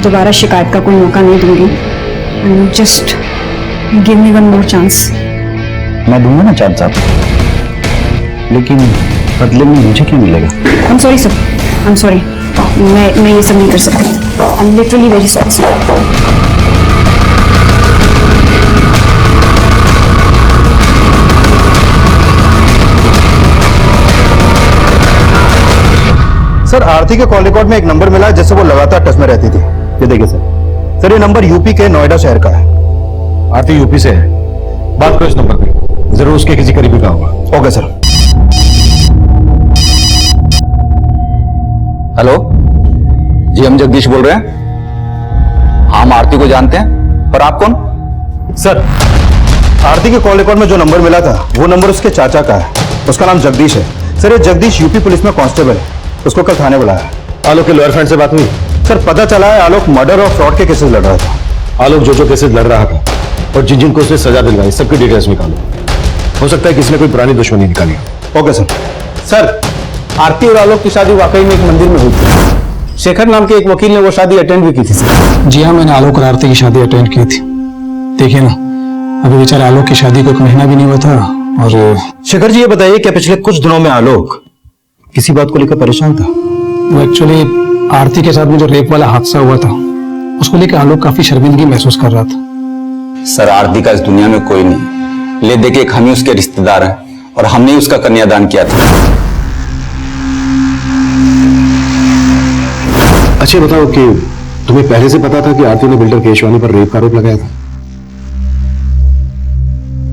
दोबारा शिकायत का कोई मौका नहीं दूंगी। Just give me one more chance. मैं दूंगा ना चांस आपको, लेकिन बदले में मुझे क्या मिलेगा? I am sorry sir, I am sorry. मैं ये सब नहीं कर सकती। I am literally very sorry sir. Sir, Aarti के कॉल रिकॉर्ड में एक नंबर मिला है जिससे वो लगातार टच में रहती थी। ये देखिए सर। सर, ये नंबर यूपी के नोएडा शहर का है। आरती यूपी से है, बात करो इस नंबर पे, जरूर उसके किसी करीबी का होगा। Okay sir. हेलो जी, हम जगदीश बोल रहे हैं। हम आरती को जानते हैं, पर आप कौन? सर, आरती के कॉल रिकॉर्ड में जो नंबर मिला था वो नंबर उसके चाचा का है। उसका नाम जगदीश है। सर ये जगदीश यूपी पुलिस में कांस्टेबल है। उसको कल थाने बुलाया। आलोक के लॉयर फ्रेंड से बात हुई? सर पता चला है आलोक मर्डर और फ्रॉड के केसेस लड़ रहा था। आलोक जो केसेस लड़ रहा था और जिन जिनको उसने सजा दिलवाई सबकी डिटेल्स निकालो। हो सकता है किसी ने कोई पुरानी दुश्मनी निकाली हो। Okay sir. सर, आरती और आलोक की शादी वाकई में एक मंदिर में हुई थी। शेखर नाम के एक वकील ने वो शादी अटेंड भी की थी सर। जी हाँ, मैंने आलोक और आरती की शादी अटेंड की थी। देखिए ना, अभी बेचारा आलोक की शादी को 1 महीना भी नहीं हुआ था। और शेखर जी ये बताइए क्या पिछले कुछ दिनों में आलोक किसी बात को लेकर परेशान था? वो एक्चुअली आरती के साथ में जो रेप वाला हादसा हुआ था उसको लेकर आलोक काफी शर्मिंदगी महसूस कर रहा था। सर आरती का इस दुनिया में कोई नहीं, ले देके हम ही उसके रिश्तेदार हैं और हमने ही उसका कन्यादान किया था। अच्छा बताओ कि तुम्हें पहले से पता था कि आरती ने बिल्डर केशवानी पर रेप का आरोप लगाया था?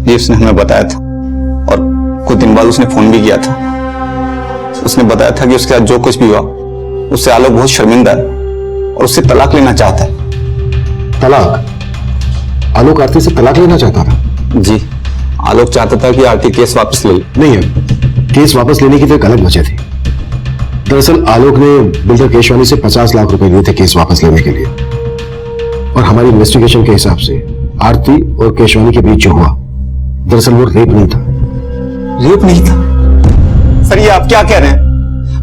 ये उसने हमें बताया था और कुछ दिन बाद उसने फोन भी किया था। उसने बताया था कि उसके साथ जो कुछ भी हुआ उससे आलोक बहुत शर्मिंदा है और उससे तलाक लेना चाहता है। तलाक? आलोक आरती से तलाक लेना चाहता था? जी, आलोक चाहता था कि आरती केस वापस ले। नहीं है, केस वापस लेने की तो एक अलग वजह थी। दरअसल आलोक ने बिल्डर केशवानी से 50 लाख रुपए लिए थे केस वापस लेने के लिए। और हमारी इन्वेस्टिगेशन के हिसाब से आरती और केशवानी के बीच जो हुआ दरअसल वो रेप नहीं था। रेप नहीं था? सर ये आप क्या कह रहे हैं?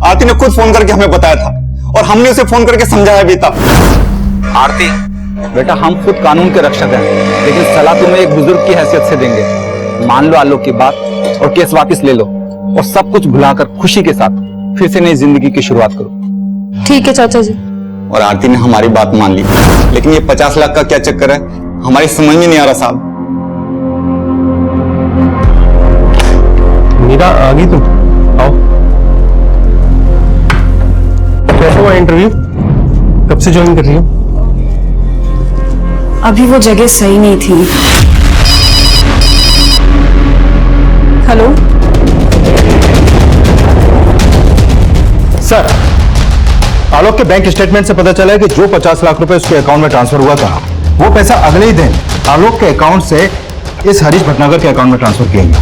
आरती ने खुद फोन करके हमें बताया था और हमने उसे फोन करके समझाया भी था। आरती बेटा, हम खुद कानून के रक्षक हैं, लेकिन सलाह तुम्हें एक बुजुर्ग की हैसियत से देंगे। मान लो आलोक की बात और केस वापस ले लो और सब कुछ भुलाकर खुशी के साथ फिर से नई जिंदगी की शुरुआत करो। ठीक है चाचा जी। और आरती ने हमारी बात मान ली, लेकिन ये 50 लाख का क्या चक्कर है हमारी समझ में नहीं आ रहा साहब। मीरा आ गई तुम? आओ। कैसा हुआ इंटरव्यू? कब से ज्वाइन कर रही हो? अभी वो जगह सही नहीं थी। हेलो सर, आलोक के बैंक स्टेटमेंट से पता चला है कि जो 50 लाख रुपए उसके अकाउंट में ट्रांसफर हुआ था वो पैसा अगले ही दिन आलोक के अकाउंट से इस हरीश भटनागर के अकाउंट में ट्रांसफर किया गया।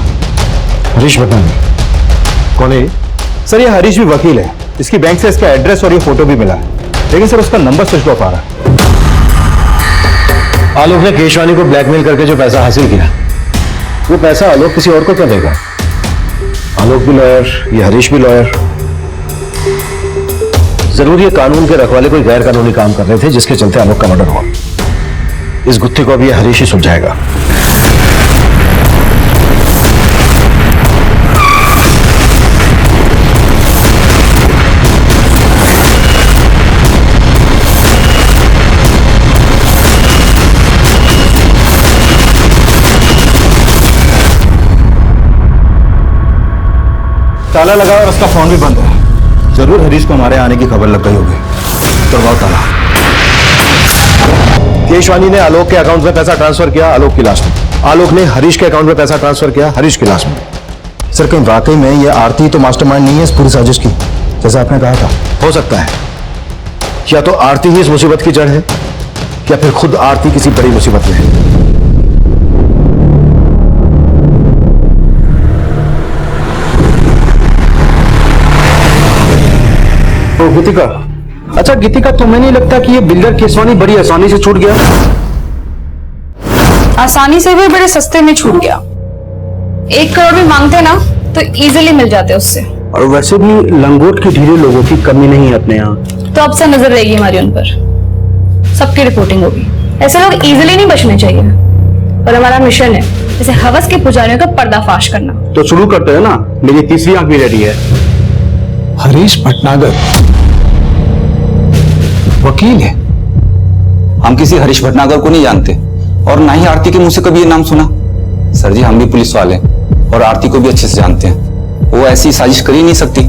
हरीश भटनागर कौन है? सर ये हरीश भी वकील है। इसकी बैंक से इसका एड्रेस और ये फोटो भी मिला है, लेकिन सर उसका नंबर स्विच ऑफ आ रहा है। आलोक ने केशवानी को ब्लैकमेल करके जो पैसा हासिल किया वो पैसा आलोक किसी और को क्या देगा? आलोक भी लॉयर, ये हरीश भी लॉयर। जरूर ये कानून के रखवाले कोई गैर कानूनी काम कर रहे थे जिसके चलते आलोक का मर्डर हुआ। इस गुत्थी को अभी ये हरीश ही सुलझाएगा। ताला लगा और उसका फोन भी बंद है। जरूर हरीश को हमारे आने की खबर लग गई होगी। करवाओ ताला। केशवानी ने आलोक के अकाउंट में पैसा ट्रांसफर किया आलोक की लाश में। आलोक ने हरीश के अकाउंट में पैसा ट्रांसफर किया हरीश की लाश में। सर कहीं वाकई में ये आरती तो मास्टरमाइंड नहीं है इस पूरी साजिश की, जैसा आपने कहा था? हो सकता है या तो आरती ही इस मुसीबत की जड़ है या फिर खुद आरती किसी बड़ी मुसीबत में है। गीतिका, अच्छा गीतिका, तुम्हें नहीं लगता कि ये बिल्डर केशवानी बड़ी आसानी से छूट गया? आसानी से भी बड़े सस्ते में छूट गया। 1 करोड़ भी मांगते ना तो इजीली मिल जाते उससे। और वैसे भी लंगोट की ढीले लोगों की कमी नहीं है अपने यहाँ। तो अब से नजर रहेगी हमारी उन पर, सबकी रिपोर्टिंग होगी। ऐसे लोग इजीली नहीं बचने चाहिए और हमारा मिशन है जैसे हवस के पुजारियों का पर्दाफाश करना। तो शुरू करते हैं ना, मेरी तीसरी आंख भी रेडी है। हरीश भटनागर वकील है? हम किसी हरीश भटनागर को नहीं जानते और ना ही आरती के मुंह से कभी ये नाम सुना। सर जी हम भी पुलिस वाले हैं और आरती को भी अच्छे से जानते हैं। वो ऐसी साजिश कर ही नहीं सकती।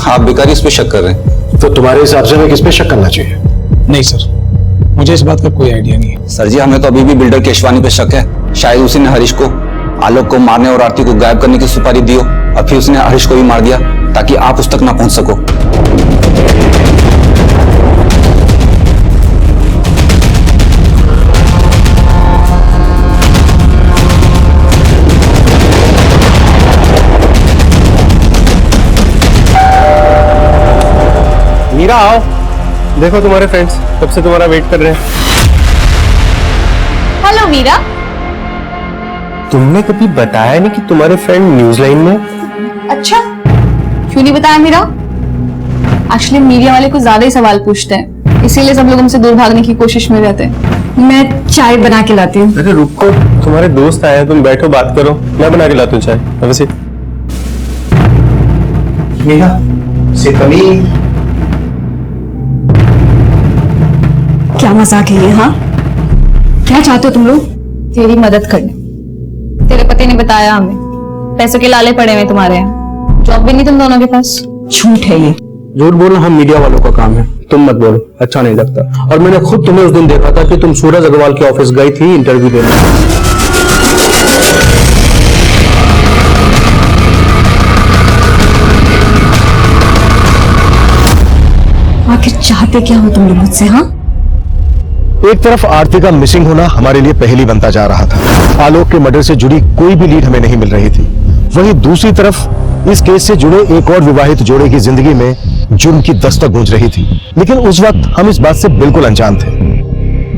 आप बेकार ही उस पर शक कर रहे हैं। तो तुम्हारे हिसाब से हमें किस पे शक करना चाहिए? नहीं सर, मुझे इस बात का कोई आइडिया नहीं है। सर जी हमें तो अभी भी बिल्डर केशवानी पे शक है। शायद उसी ने हरीश को आलोक को मारने और आरती को गायब करने की सुपारी दी हो और फिर उसने हरीश को भी मार दिया ताकि आप उस तक ना पहुंच सको। मीरा आओ, देखो तुम्हारे फ्रेंड्स कब से तुम्हारा वेट कर रहे हैं। हेलो मीरा। तुमने कभी बताया नहीं कि तुम्हारे फ्रेंड न्यूज लाइन में। अच्छा, क्यों नहीं बताया मीरा? एक्चुअली मीडिया वाले कुछ ज्यादा ही सवाल पूछते हैं, इसीलिए सब लोग हमसे दूर भागने की कोशिश में रहते हैं। मैं चाय बना के लाती हूँ। अरे रुको, तुम्हारे दोस्त आए हैं, तुम बैठो बात करो, मैं बना के लाता हूँ चाय। वैसे मीरा से कमी क्या मजाक है ये? हाँ, क्या चाहते हो तुम लोग? तेरी मदद करने। तेरे पति ने बताया हमें पैसों के लाले पड़े हुए तुम्हारे यहाँ, जॉब भी नहीं तुम दोनों के पास। झूठ है ये। झूठ बोलना हम मीडिया वालों का काम है, तुम मत बोलो, अच्छा नहीं लगता। और मैंने खुद तुम्हें उस दिन देखा था कि तुम सूरज अग्रवाल के ऑफिस गई थी इंटरव्यू देने। आखिर चाहते क्या हो तुम लोग मुझसे? हाँ, एक तरफ आरती का मिसिंग होना हमारे लिए पहली बनता जा रहा था। आलोक के मर्डर से जुड़ी कोई भी लीड हमें नहीं मिल रही थी। वहीं दूसरी तरफ इस केस से जुड़े एक और विवाहित जोड़े की जिंदगी में जुर्म की दस्तक गूंज रही थी। लेकिन उस वक्त हम इस बात से बिल्कुल अनजान थे।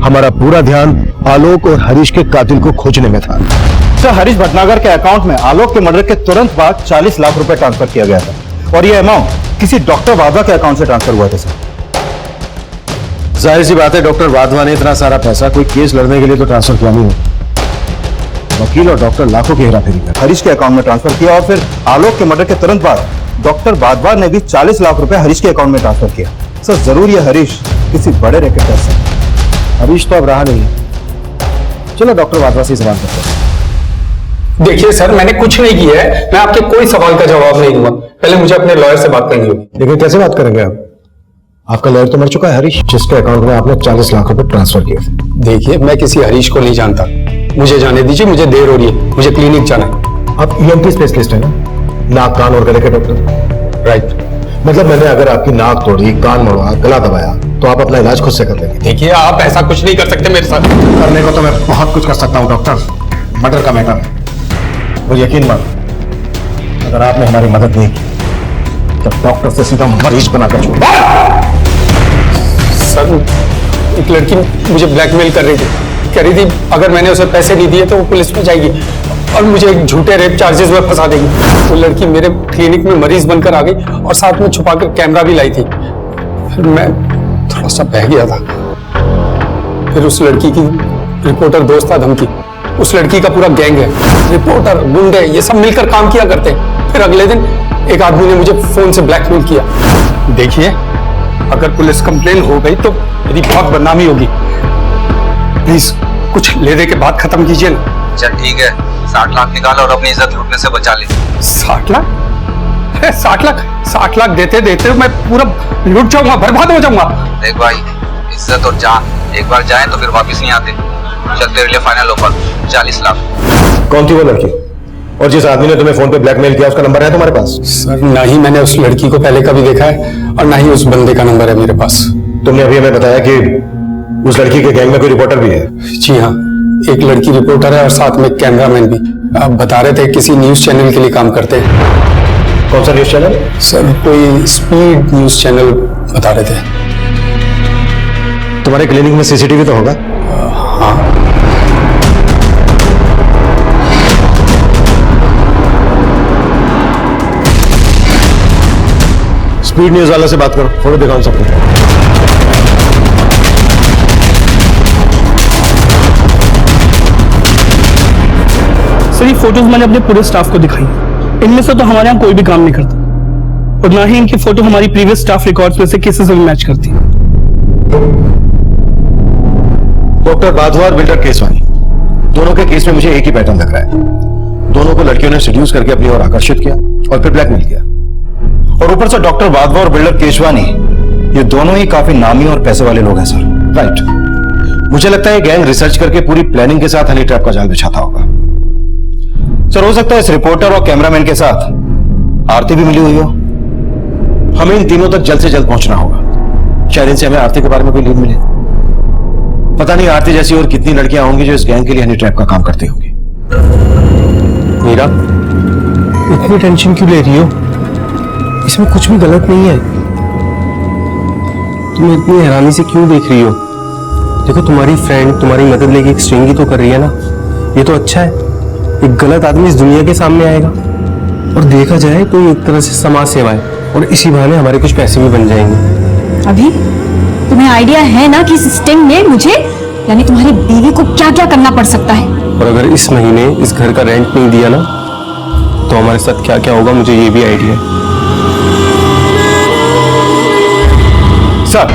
हमारा पूरा ध्यान आलोक और हरीश के कातिल को खोजने में था। सर, हरीश भटनागर के अकाउंट में आलोक के मर्डर के तुरंत बाद 40 लाख रुपए ट्रांसफर किया गया था, और यह अमाउंट किसी डॉक्टर वाधवा के अकाउंट से ट्रांसफर हुआ था। सर, जाहिर सी बात है, डॉक्टर वाधवा ने इतना सारा पैसा कोई केस लड़ने के लिए तो ट्रांसफर किया नहीं हो। वकील और डॉक्टर लाखों की हेराफेरी कर हरीश के अकाउंट में ट्रांसफर किया, और फिर आलोक के मर्डर के तुरंत बाद डॉक्टर वाधवा ने भी 40 लाख रुपए हरीश के अकाउंट में ट्रांसफर किया। सर, जरूर यह हरीश किसी बड़े रैकेट का हिस्सा है। हरीश तो अब रहा नहीं। चलो डॉक्टर वाधवा से सवाल करते हैं। देखिए सर, मैंने कुछ नहीं किया है, मैं आपके कोई सवाल का जवाब नहीं दूंगा। पहले मुझे अपने लॉयर से बात करनी होगी। लेकिन कैसे बात करेंगे आप? आपका लॉयर तो मर चुका है हरीश, जिसके अकाउंट में आपने 40 लाख रुपए ट्रांसफर किए। देखिए, मैं किसी हरीश को नहीं जानता, मुझे जाने दीजिए, मुझे देर हो रही है, मुझे क्लिनिक जाना है। आप ईएनटी स्पेशलिस्ट हैं ना? नाक कान और गले के डॉक्टर? राइट। मतलब मैंने अगर आपकी नाक तोड़ी, कान मोड़ा, गला दबाया तो आप अपना इलाज खुद से कर लेंगे? देखिए, आप ऐसा कुछ नहीं कर सकते मेरे साथ। करने को तो मैं बहुत कुछ कर सकता हूँ डॉक्टर, मर्डर का मैटर है। और यकीन मानो, अगर आपने हमारी मदद नहीं की तो डॉक्टर से सीधा मरीज बनाकर छोड़। सर, एक लड़की मुझे ब्लैकमेल कर रही थी, कह रही थी अगर मैंने उसे पैसे नहीं दिए तो वो पुलिस में जाएगी और मुझे एक झूठे रेप चार्जेस में फंसा देगी। वो लड़की मेरे क्लिनिक में मरीज बनकर आ गई और साथ में छुपाकर कैमरा भी लाई थी। फिर मैं थोड़ा सा बह गया था। फिर उस लड़की की रिपोर्टर दोस्त था धमकी, उस लड़की का पूरा गैंग है, रिपोर्टर, गुंडे, ये सब मिलकर काम किया करते हैं। फिर अगले दिन एक आदमी ने मुझे फोन से ब्लैकमेल किया। देखिए, अगर पुलिस कंप्लेन हो गई तो मेरी बहुत बदनामी होगी। प्लीज कुछ ले दे के बात खत्म कीजिए ना। चल ठीक है, 60 लाख निकाल और अपनी इज्जत लूटने से बचा ले। 60 लाख? अरे 60 लाख देते देते मैं पूरा लूट जाऊंगा, बर्बाद हो जाऊंगा। देख भाई, इज्जत और जान एक बार जाए तो फिर वापस नहीं आते। चल तेरे लिए फाइनल ऑफर 40 लाख। कौन थी वो लड़की? और जिस आदमी ने तुम्हें फोन पे ब्लैकमेल किया उसका नंबर है तुम्हारे पास? सर, ना ही मैंने उस लड़की को पहले कभी देखा है और ना ही उस बंदे का नंबर है मेरे पास। तुमने अभी हमें बताया कि उस लड़की के गैंग में कोई रिपोर्टर भी है? जी हाँ, एक लड़की रिपोर्टर है और साथ में कैमरामैन भी। आप बता रहे थे किसी न्यूज चैनल के लिए काम करते हैं। कौन सा न्यूज चैनल? सर, कोई स्पीड न्यूज चैनल बता रहे थे। तुम्हारे क्लिनिक में सीसीटीवी तो होगा? हाँ। स्पीड न्यूज वालों से बात करो, फोटो दिखाओ सबको। सर, ये फोटोज मैंने अपने पूरे स्टाफ को दिखाई। इनमें से तो हमारे यहाँ कोई भी काम नहीं करता और ना ही इनकी फोटो हमारी प्रीवियस स्टाफ रिकॉर्ड्स में से किसी से भी मैच करती। डॉक्टर वाधवा और बिल्डर केसवानी, दोनों के केस में मुझे एक ही पैटर्न लग रहा है। दोनों को लड़कियों ने सेड्यूस करके अपनी ओर आकर्षित किया और फिर ब्लैकमेल किया। और ऊपर से डॉक्टर वाधवा और बिल्डर केशवानी, ये दोनों ही काफी नामी और पैसे वाले लोग हैं सर। राइट। मुझे लगता है गैंग रिसर्च करके पूरी प्लानिंग के साथ हनी ट्रैप का जाल बिछाता होगा। सर, हो सकता है इस रिपोर्टर और कैमरामैन के साथ आरती भी मिली हुई हो। हमें इन तीनों तक जल्द से जल्द पहुंचना होगा। शायद इनसे हमें आरती के बारे में कोई लीड मिले। पता नहीं आरती जैसी और कितनी लड़कियां होंगी जो इस गैंग के लिए हनी ट्रैप का काम करती होंगी। मीरा, इतनी टेंशन क्यों ले रही हो? इसमें कुछ भी गलत नहीं है। तुम इतनी हैरानी से क्यों देख रही हो? देखो, तुम्हारी फ्रेंड तुम्हारी मदद लेके एक स्ट्रिंग ही तो कर रही है ना। ये तो अच्छा है, एक गलत आदमी इस दुनिया के सामने आएगा और देखा जाए तो ये एक तरह से समाज सेवा है और इसी बहाने हमारे कुछ पैसे भी बन जाएंगे। अभी तुम्हें आइडिया है ना कि इस स्टिंग में मुझे यानी तुम्हारी बीवी को क्या क्या करना पड़ सकता है? और अगर इस महीने इस घर का रेंट नहीं दिया ना तो हमारे साथ क्या क्या होगा मुझे ये भी आइडिया है। सर,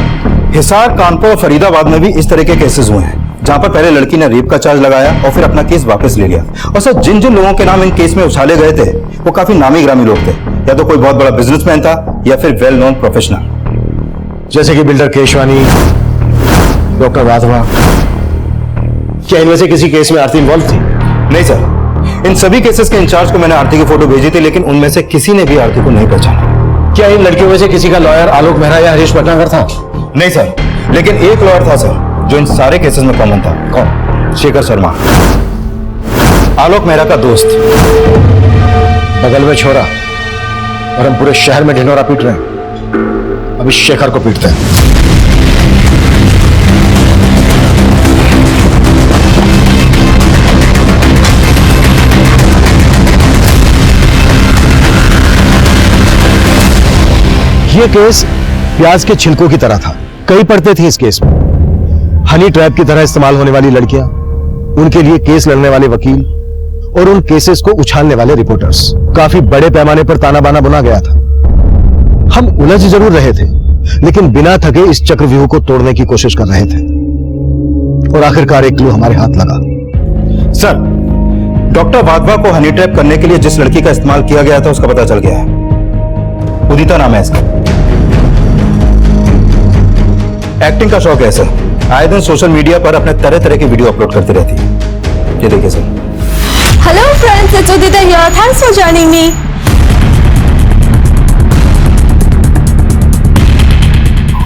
हिसार, कानपुर और फरीदाबाद में भी इस तरह के केसेस हुए हैं जहां पर पहले लड़की ने रेप का चार्ज लगाया और फिर अपना केस वापस ले लिया। और सर, जिन जिन लोगों के नाम इन केस में उछाले गए थे वो काफी नामी ग्रामी लोग थे, या तो कोई बहुत बड़ा बिजनेसमैन था या फिर वेल नोन प्रोफेशनल, जैसे कि बिल्डर केशवानी, डॉक्टर वाधवा। क्या इनमें से किसी केस में आरती इन्वॉल्व थी? नहीं सर, इन सभी केसेस के इंचार्ज को मैंने आरती की फोटो भेजी थी, लेकिन उनमें से किसी ने भी आरती को नहीं पहचाना। क्या इन लड़कियों में से किसी का लॉयर आलोक मेहरा या हरीश भटनागर था? नहीं सर, लेकिन एक लॉयर था सर जो इन सारे केसेस में कॉमन था। कौन? शेखर शर्मा, आलोक मेहरा का दोस्त। बगल में छोरा और हम पूरे शहर में ढिंढोरा पीट रहे हैं। अभी शेखर को पीटते हैं। यह केस प्याज के छिलकों की तरह था। कई पड़ते थे इस केस में। हनी ट्रैप की तरह इस्तेमाल होने वाली लड़कियां, उनके लिए केस लड़ने वाले वकील और उन केसेस को उछालने वाले रिपोर्टर्स। काफी बड़े पैमाने पर ताना बाना बुना गया था। हम उलझ जरूर रहे थे, लेकिन बिना थके इस चक्रव्यूह को तोड़ने की कोशिश कर रहे थे और आखिरकार एक क्लू हमारे हाथ लगा। सर, डॉक्टर वाधवा को हनी ट्रैप करने के लिए जिस लड़की का इस्तेमाल किया गया था उसका पता चल गया है। उदिता नाम है इसका। एक्टिंग का शौक है सर। आए दिन सोशल मीडिया पर अपने तरह तरह की वीडियो अपलोड करती रहती है। ये देखिए sir. Hello friends, it's Udita here. Thanks for joining me.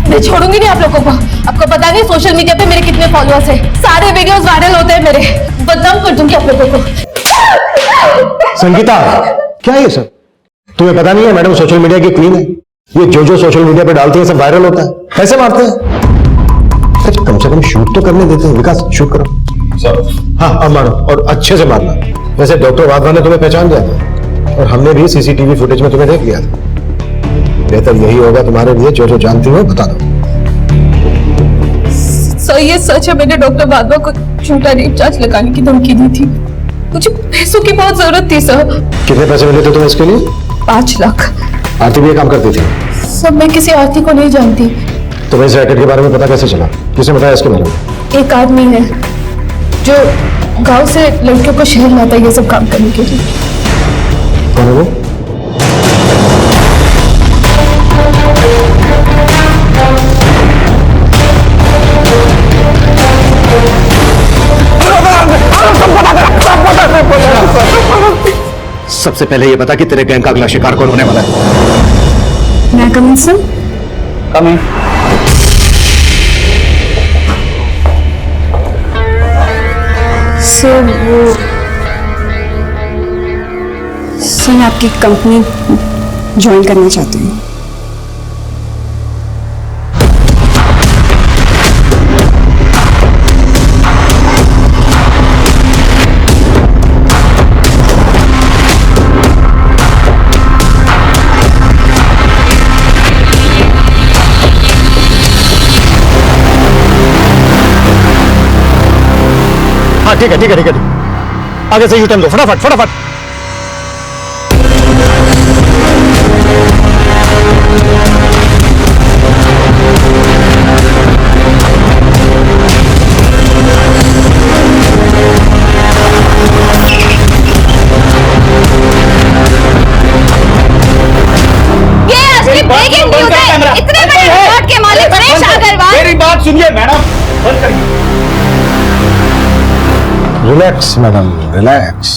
मैं छोड़ूंगी नहीं आप लोगों को। आपको पता नहीं सोशल मीडिया पे मेरे कितने फॉलोअर्स हैं। सारे वीडियोस वायरल होते हैं मेरे। बदनाम कर दूंगी आप लोगों को। संगीता, क्या है ये सब? तुम्हें पता नहीं है मैडम सोशल मीडिया की क्वीन है। ये जो सोशल मीडिया पे डालती है सब वायरल होता है। पैसे मारते हैं। कम से कम शूट तो करने देते हैं। विकास, शूट करो सर। हाँ, अब मारो और अच्छे से मारना। वैसे डॉक्टर वाधवा ने तुम्हें पहचान लिया था और हमने भी सीसीटीवी फुटेज में तुम्हें देख लिया था। बेहतर यही होगा तुम्हारे लिए, जो जानती हो बता दो। सर, ये सच है, मैंने डॉक्टर वाधवा को झूठा रेप चार्ज लगाने की धमकी दी थी। मुझे पैसों की बहुत जरूरत थी सर। कितने पैसे मिले थे तुम्हें इसके लिए? 5 लाख। आरती भी ये काम करती थी? सर, मैं किसी आरती को नहीं जानती। तुम्हें इस रैकेट के बारे में पता कैसे चला? किसने बताया इसके बारे में? एक आदमी है जो गांव से लड़कियों को शहर लाता है ये सब काम करने के लिए। कौन है वो? सबसे पहले ये बता कि तेरे गैंग का अगला शिकार कौन होने वाला है? मैं कम इन सर? कम इन। सर, मैं आपकी कंपनी ज्वाइन करना चाहती हूँ। हाँ, ठीक है। आगे से यू टर्न दो, फटाफट। इतने बड़े रिकॉर्ड के मालिक गणेश अग्रवाल। मेरी बात सुनिए मैडम, बंद करिए। Relax madam, relax.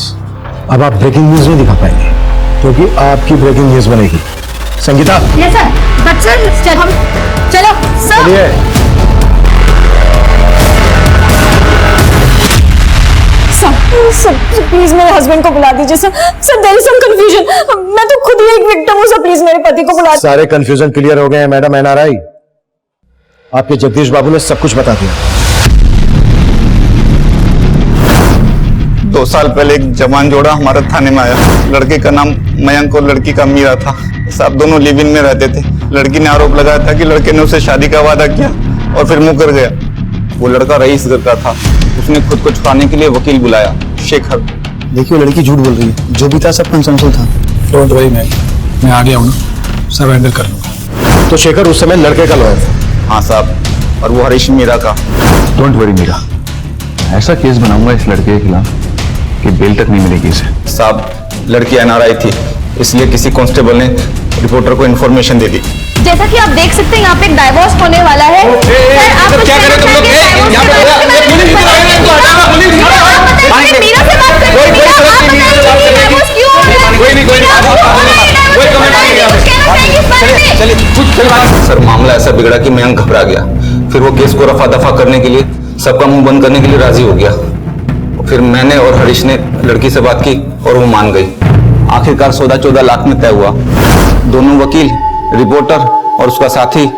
अब आप ब्रेकिंग न्यूज नहीं दिखा पाएंगे क्योंकि आपकी ब्रेकिंग न्यूज बनेगी। Sangeeta. Yes sir. But sir, हम चलो सर। चलिए। सर, प्लीज मेरे हस्बैंड को बुला दीजिए sir. Sir, there is some confusion. मैं तो खुद ही एक विक्टिम हूँ सर, प्लीज मेरे पति को बुला। सारे कंफ्यूजन क्लियर हो गए हैं मैडम। एनआरआई आपके जगदीश बाबू ने सब कुछ बता दिया। 2 साल पहले एक जवान जोड़ा हमारे थाने में आया। लड़के का नाम मयंक और लड़की का मीरा था। साहब दोनों लिव इन में रहते थे। लड़की ने आरोप लगाया था कि लड़के ने उसे शादी का वादा किया और फिर मुकर गया। वो लड़का रईस घर का था। उसने खुद को छुड़ाने के लिए वकील बुलाया, शेखर। देखिए लड़की झूठ बोल रही है, जो भी था सब कंसेंसुअल था। डोंट वरी मैम, मैं आ गया हूँ ना, सब हैंडल कर लूंगा। तो शेखर उस समय लड़के का लॉयर था? हाँ साहब, और वो हरीश मीरा का। डोंट वरी मीरा, ऐसा केस बनाऊंगा इस लड़के के खिलाफ कि बेल तक नहीं मिलेगी इसे। साहब लड़की एनआरआई थी, इसलिए किसी कांस्टेबल ने रिपोर्टर को इन्फॉर्मेशन दे दी। जैसा कि आप देख सकते हैं यहाँ पे एक डाइवोर्स होने वाला है। सर, आप क्या कर रहे हो तुम लोग? सर मामला ऐसा बिगड़ा कि मयंक घबरा गया। फिर वो केस को रफा दफा करने के लिए, सबका मुंह बंद करने के लिए राजी हो गया। फिर मैंने और हरीश ने लड़की से बात की और वो मान गई। आखिरकार सौदा 14 लाख में तय हुआ। दोनों वकील, रिपोर्टर और उसका साथी,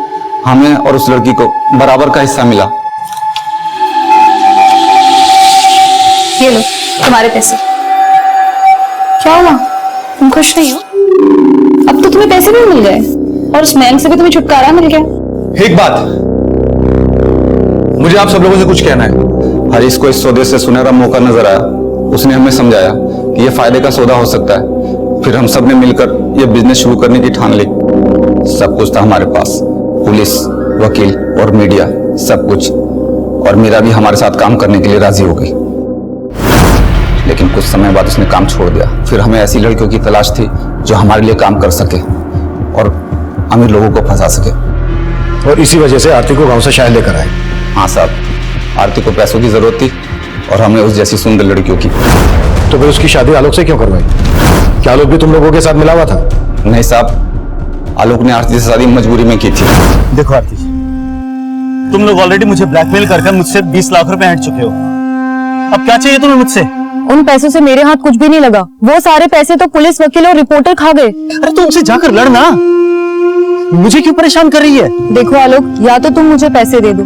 हमें और उस लड़की को बराबर का हिस्सा मिला। ये लो तुम्हारे पैसे। क्या हुआ, तुम खुश नहीं हो? अब तो तुम्हें पैसे भी मिल गए और उस मयंक से भी तुम्हें छुटकारा मिल गया। एक बात, मुझे आप सब लोगों से कुछ कहना है। हरीश को इस सौदे से सुनहरा मौका नजर आया। उसने हमें समझाया कि यह फायदे का सौदा हो सकता है। फिर हम सब ने मिलकर यह बिजनेस शुरू करने की ठान ली। सब कुछ था हमारे पास, पुलिस, वकील और मीडिया, सब कुछ। और मीरा भी हमारे साथ काम करने के लिए राजी हो गई। लेकिन कुछ समय बाद उसने काम छोड़ दिया। फिर हमें ऐसी लड़कियों की तलाश थी जो हमारे लिए काम कर सके और अमीर लोगों को फंसा सके। और इसी वजह से आरती को गांव से शहर लेकर आए। हाँ साहब, आरती को पैसों की जरूरत थी और हमें उस जैसी सुंदर लड़कियों की। तो फिर उसकी शादी आलोक से क्यों करवाई? क्या आलोक भी तुम लोगों के साथ मिला हुआ था? नहीं साहब, आलोक ने आरती से शादी मजबूरी में की थी। देखो आरती, तुम लोग ऑलरेडी मुझे ब्लैकमेल करके मुझसे 20 लाख रुपए ऐंठ चुके हो। अब क्या चाहिए तुम्हें मुझसे? उन पैसों से मेरे हाथ कुछ भी नहीं लगा। वो सारे पैसे तो पुलिस, वकील और रिपोर्टर खा गए। अरे तो उनसे जाकर लड़ना, मुझे क्यों परेशान कर रही है? देखो आलोक, या तो तुम मुझे पैसे दे दो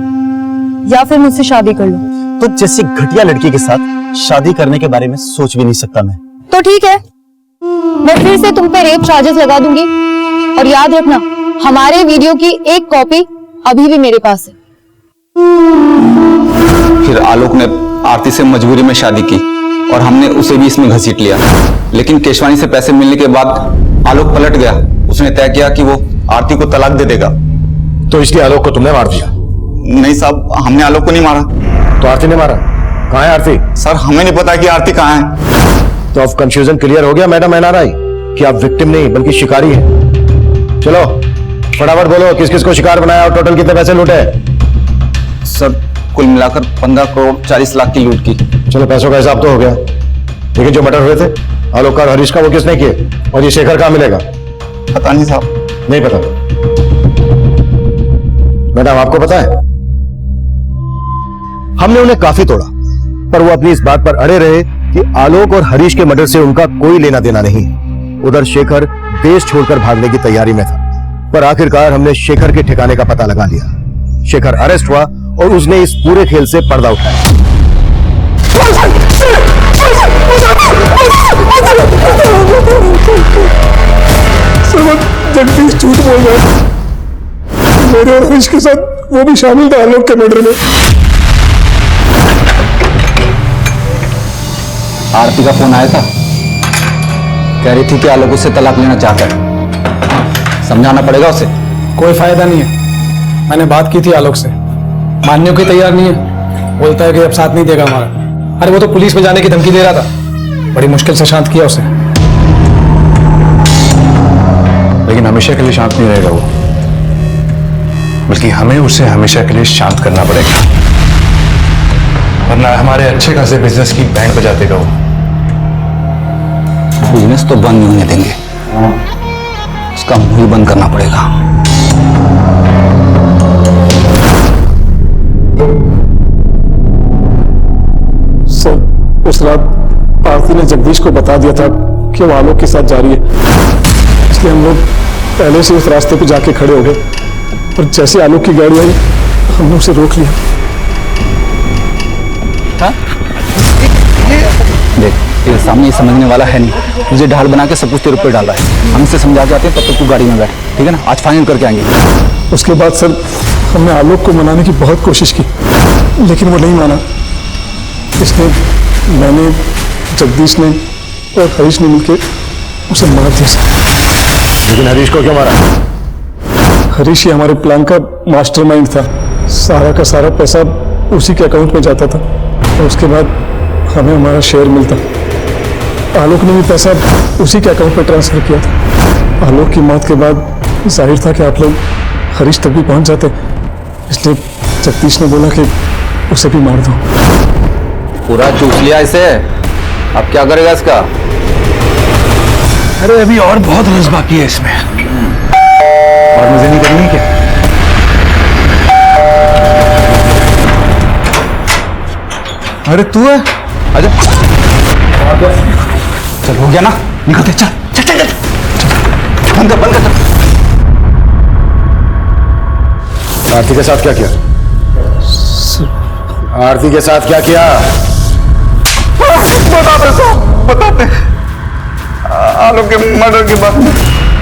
या फिर मुझसे शादी कर लो। तो जैसी घटिया लड़की के साथ शादी करने के बारे में सोच भी नहीं सकता मैं। तो ठीक है, मैं फिर से तुम पे रेप चार्जेस लगा दूंगी। और याद रखना, हमारे वीडियो की एक कॉपी अभी भी मेरे पास है। फिर आलोक ने आरती से मजबूरी में शादी की और हमने उसे भी इसमें घसीट लिया। लेकिन केशवानी से पैसे मिलने के बाद आलोक पलट गया। उसने तय किया कि वो आरती को तलाक दे देगा। तो इसलिए आलोक को तुमने मार दिया? नहीं साहब, हमने आलोक को नहीं मारा। तो आरती ने मारा? कहाँ है आरती? सर हमें नहीं पता कि आरती कहाँ है। तो अब कंफ्यूजन क्लियर हो गया मैडम एनआरआई कि आप विक्टिम नहीं बल्कि शिकारी हैं। चलो फटाफट बोलो, किस किस को शिकार बनाया और टोटल कितने पैसे लूटे? सर कुल मिलाकर 15 करोड़ 40 लाख की लूट की। चलो पैसों का हिसाब तो हो गया, लेकिन जो मर्डर हुए थे आलोक और हरीश का, वो किसने किए? और ये शेखर कहाँ मिलेगा? पता नहीं साहब। नहीं पता? मैडम आपको पता है? हमने उन्हें काफी तोड़ा, पर वो अपनी इस बात पर अड़े रहे कि आलोक और हरीश के मर्डर से उनका कोई लेना देना नहीं। उधर शेखर देश छोड़कर भागने की तैयारी में था, पर आखिरकार हमने शेखर के ठिकाने का पता लगा लिया। शेखर अरेस्ट हुआ और उसने इस पूरे खेल से पर्दा उठाया। जगदीश झूठ बोल रहा है। मेरे और हरीश के साथ वो भी शामिल था आलोक के मर्डर में। आरती का फोन आया था, कह रही थी कि आलोक उससे तलाक लेना चाहता है। समझाना पड़ेगा उसे। कोई फायदा नहीं है। मैंने बात की थी आलोक से, मानने को तैयार नहीं है। बोलता है कि अब साथ नहीं देगा हमारा। अरे वो तो पुलिस में जाने की धमकी दे रहा था। बड़ी मुश्किल से शांत किया उसे। लेकिन हमेशा के लिए शांत नहीं रहेगा वो, बल्कि हमें उसे हमेशा के लिए शांत करना पड़ेगा, वरना हमारे अच्छे खासे बिजनेस की बैंड बजा देगा वो। बिजनेस तो बंद नहीं होने देंगे, उसका मुंह ही बंद करना पड़ेगा। सर उस रात आरती ने जगदीश को बता दिया था कि वो आलोक के साथ जा रही है, इसलिए हम लोग पहले से उस रास्ते पे जाके खड़े हो गए। और जैसे आलोक की गाड़ी आई हमने उसे रोक लिया। देख तेरे सामने ये समझने वाला है नहीं, तुझे ढाल बना के सब कुछ तेरे ऊपर डाला है। हम इससे समझा के आते हैं, तब तक तू गाड़ी में बैठ, ठीक है ना? आज फाइनल करके आएंगे। उसके बाद सर हमने आलोक को मनाने की बहुत कोशिश की, लेकिन वो नहीं माना। इसने, मैंने, जगदीश ने और हरीश ने मिलकर उसे मार दिया सर। लेकिन हरीश को क्यों मारा? हरीश ही हमारे प्लान का मास्टरमाइंड था। सारा का सारा पैसा उसी के अकाउंट में जाता था और उसके बाद हमें हमारा शेयर मिलता। आलोक ने भी पैसा उसी के अकाउंट में ट्रांसफर किया था। आलोक की मौत के बाद जाहिर था कि आप लोग हरीश तक भी पहुंच जाते, इसलिए जगदीश ने बोला कि उसे भी मार दो। पूरा चूस लिया इसे, अब क्या करेगा इसका? अरे अभी और बहुत रस बाकी है इसमें। और मुझे नहीं करनी क्या? अरे तू है? आजा। चल हो गया ना, निकलते। चल चल चल चल, बंद कर बंद कर। आरती के साथ क्या किया? आरती के साथ क्या किया? बताते साहब, बताते। आलोक के मर्डर के बाद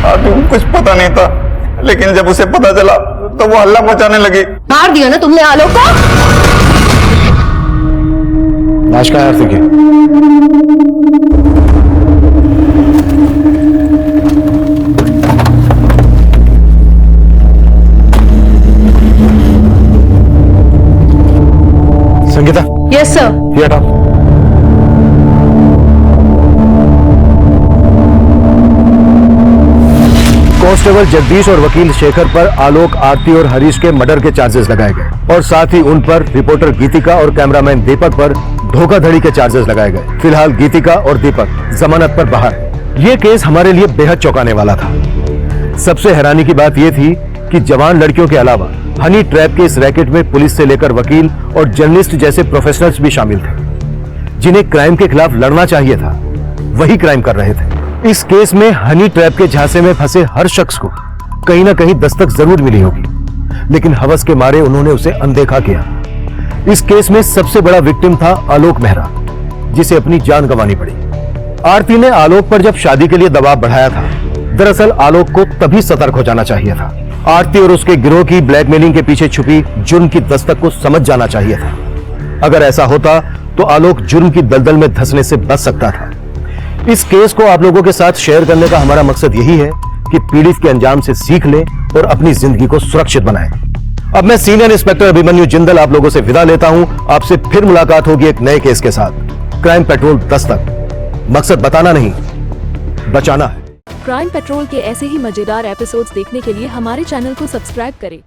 आरती को कुछ पता नहीं था, लेकिन जब उसे पता चला तो वो हल्ला मचाने लगी। मार दिया ना तुमने आलोक को? लाश कहाँ है आरती की? संगीता। Yes sir. ये हटाओ। कांस्टेबल जगदीश और वकील शेखर पर आलोक, आरती और हरीश के मर्डर के चार्जेस लगाए गए और साथ ही उन पर रिपोर्टर गीतिका और कैमरामैन दीपक पर धोखाधड़ी के चार्जेस लगाए गए। फिलहाल गीतिका और दीपक जमानत पर बाहर है। ये केस हमारे लिए बेहद चौंकाने वाला था। सबसे हैरानी की बात यह थी कि जवान लड़कियों के अलावा हनी ट्रैप के इस रैकेट में पुलिस से लेकर वकील और जर्नलिस्ट जैसे प्रोफेशनल्स भी शामिल थे, जिन्हें क्राइम के खिलाफ लड़ना चाहिए था, वही क्राइम कर रहे थे। इस केस में हनी ट्रैप के झांसे में फंसे हर शख्स को कहीं ना कहीं दस्तक जरूर मिली होगी, लेकिन हवस के मारे उन्होंने उसे अनदेखा किया। इस केस में सबसे बड़ा विक्टिम था आलोक मेहरा, जिसे अपनी जान गंवानी पड़ी। आरती ने आलोक पर जब शादी के लिए दबाव बढ़ाया था, दरअसल आलोक को तभी सतर्क हो जाना चाहिए था। आरती और उसके गिरोह की ब्लैकमेलिंग के पीछे छुपी जुर्म की दस्तक को समझ जाना चाहिए था। अगर ऐसा होता तो आलोक जुर्म की दलदल में धंसने से बच सकता था। इस केस को आप लोगों के साथ शेयर करने का हमारा मकसद यही है कि पीड़ित के अंजाम से सीख ले और अपनी जिंदगी को सुरक्षित बनाए। अब मैं सीनियर इंस्पेक्टर अभिमन्यु जिंदल आप लोगों से विदा लेता हूं। आपसे फिर मुलाकात होगी एक नए केस के साथ। क्राइम पेट्रोल दस्तक, मकसद बताना नहीं, बचाना है। क्राइम पेट्रोल के ऐसे ही मजेदार एपिसोड्स देखने के लिए हमारे चैनल को सब्सक्राइब करें।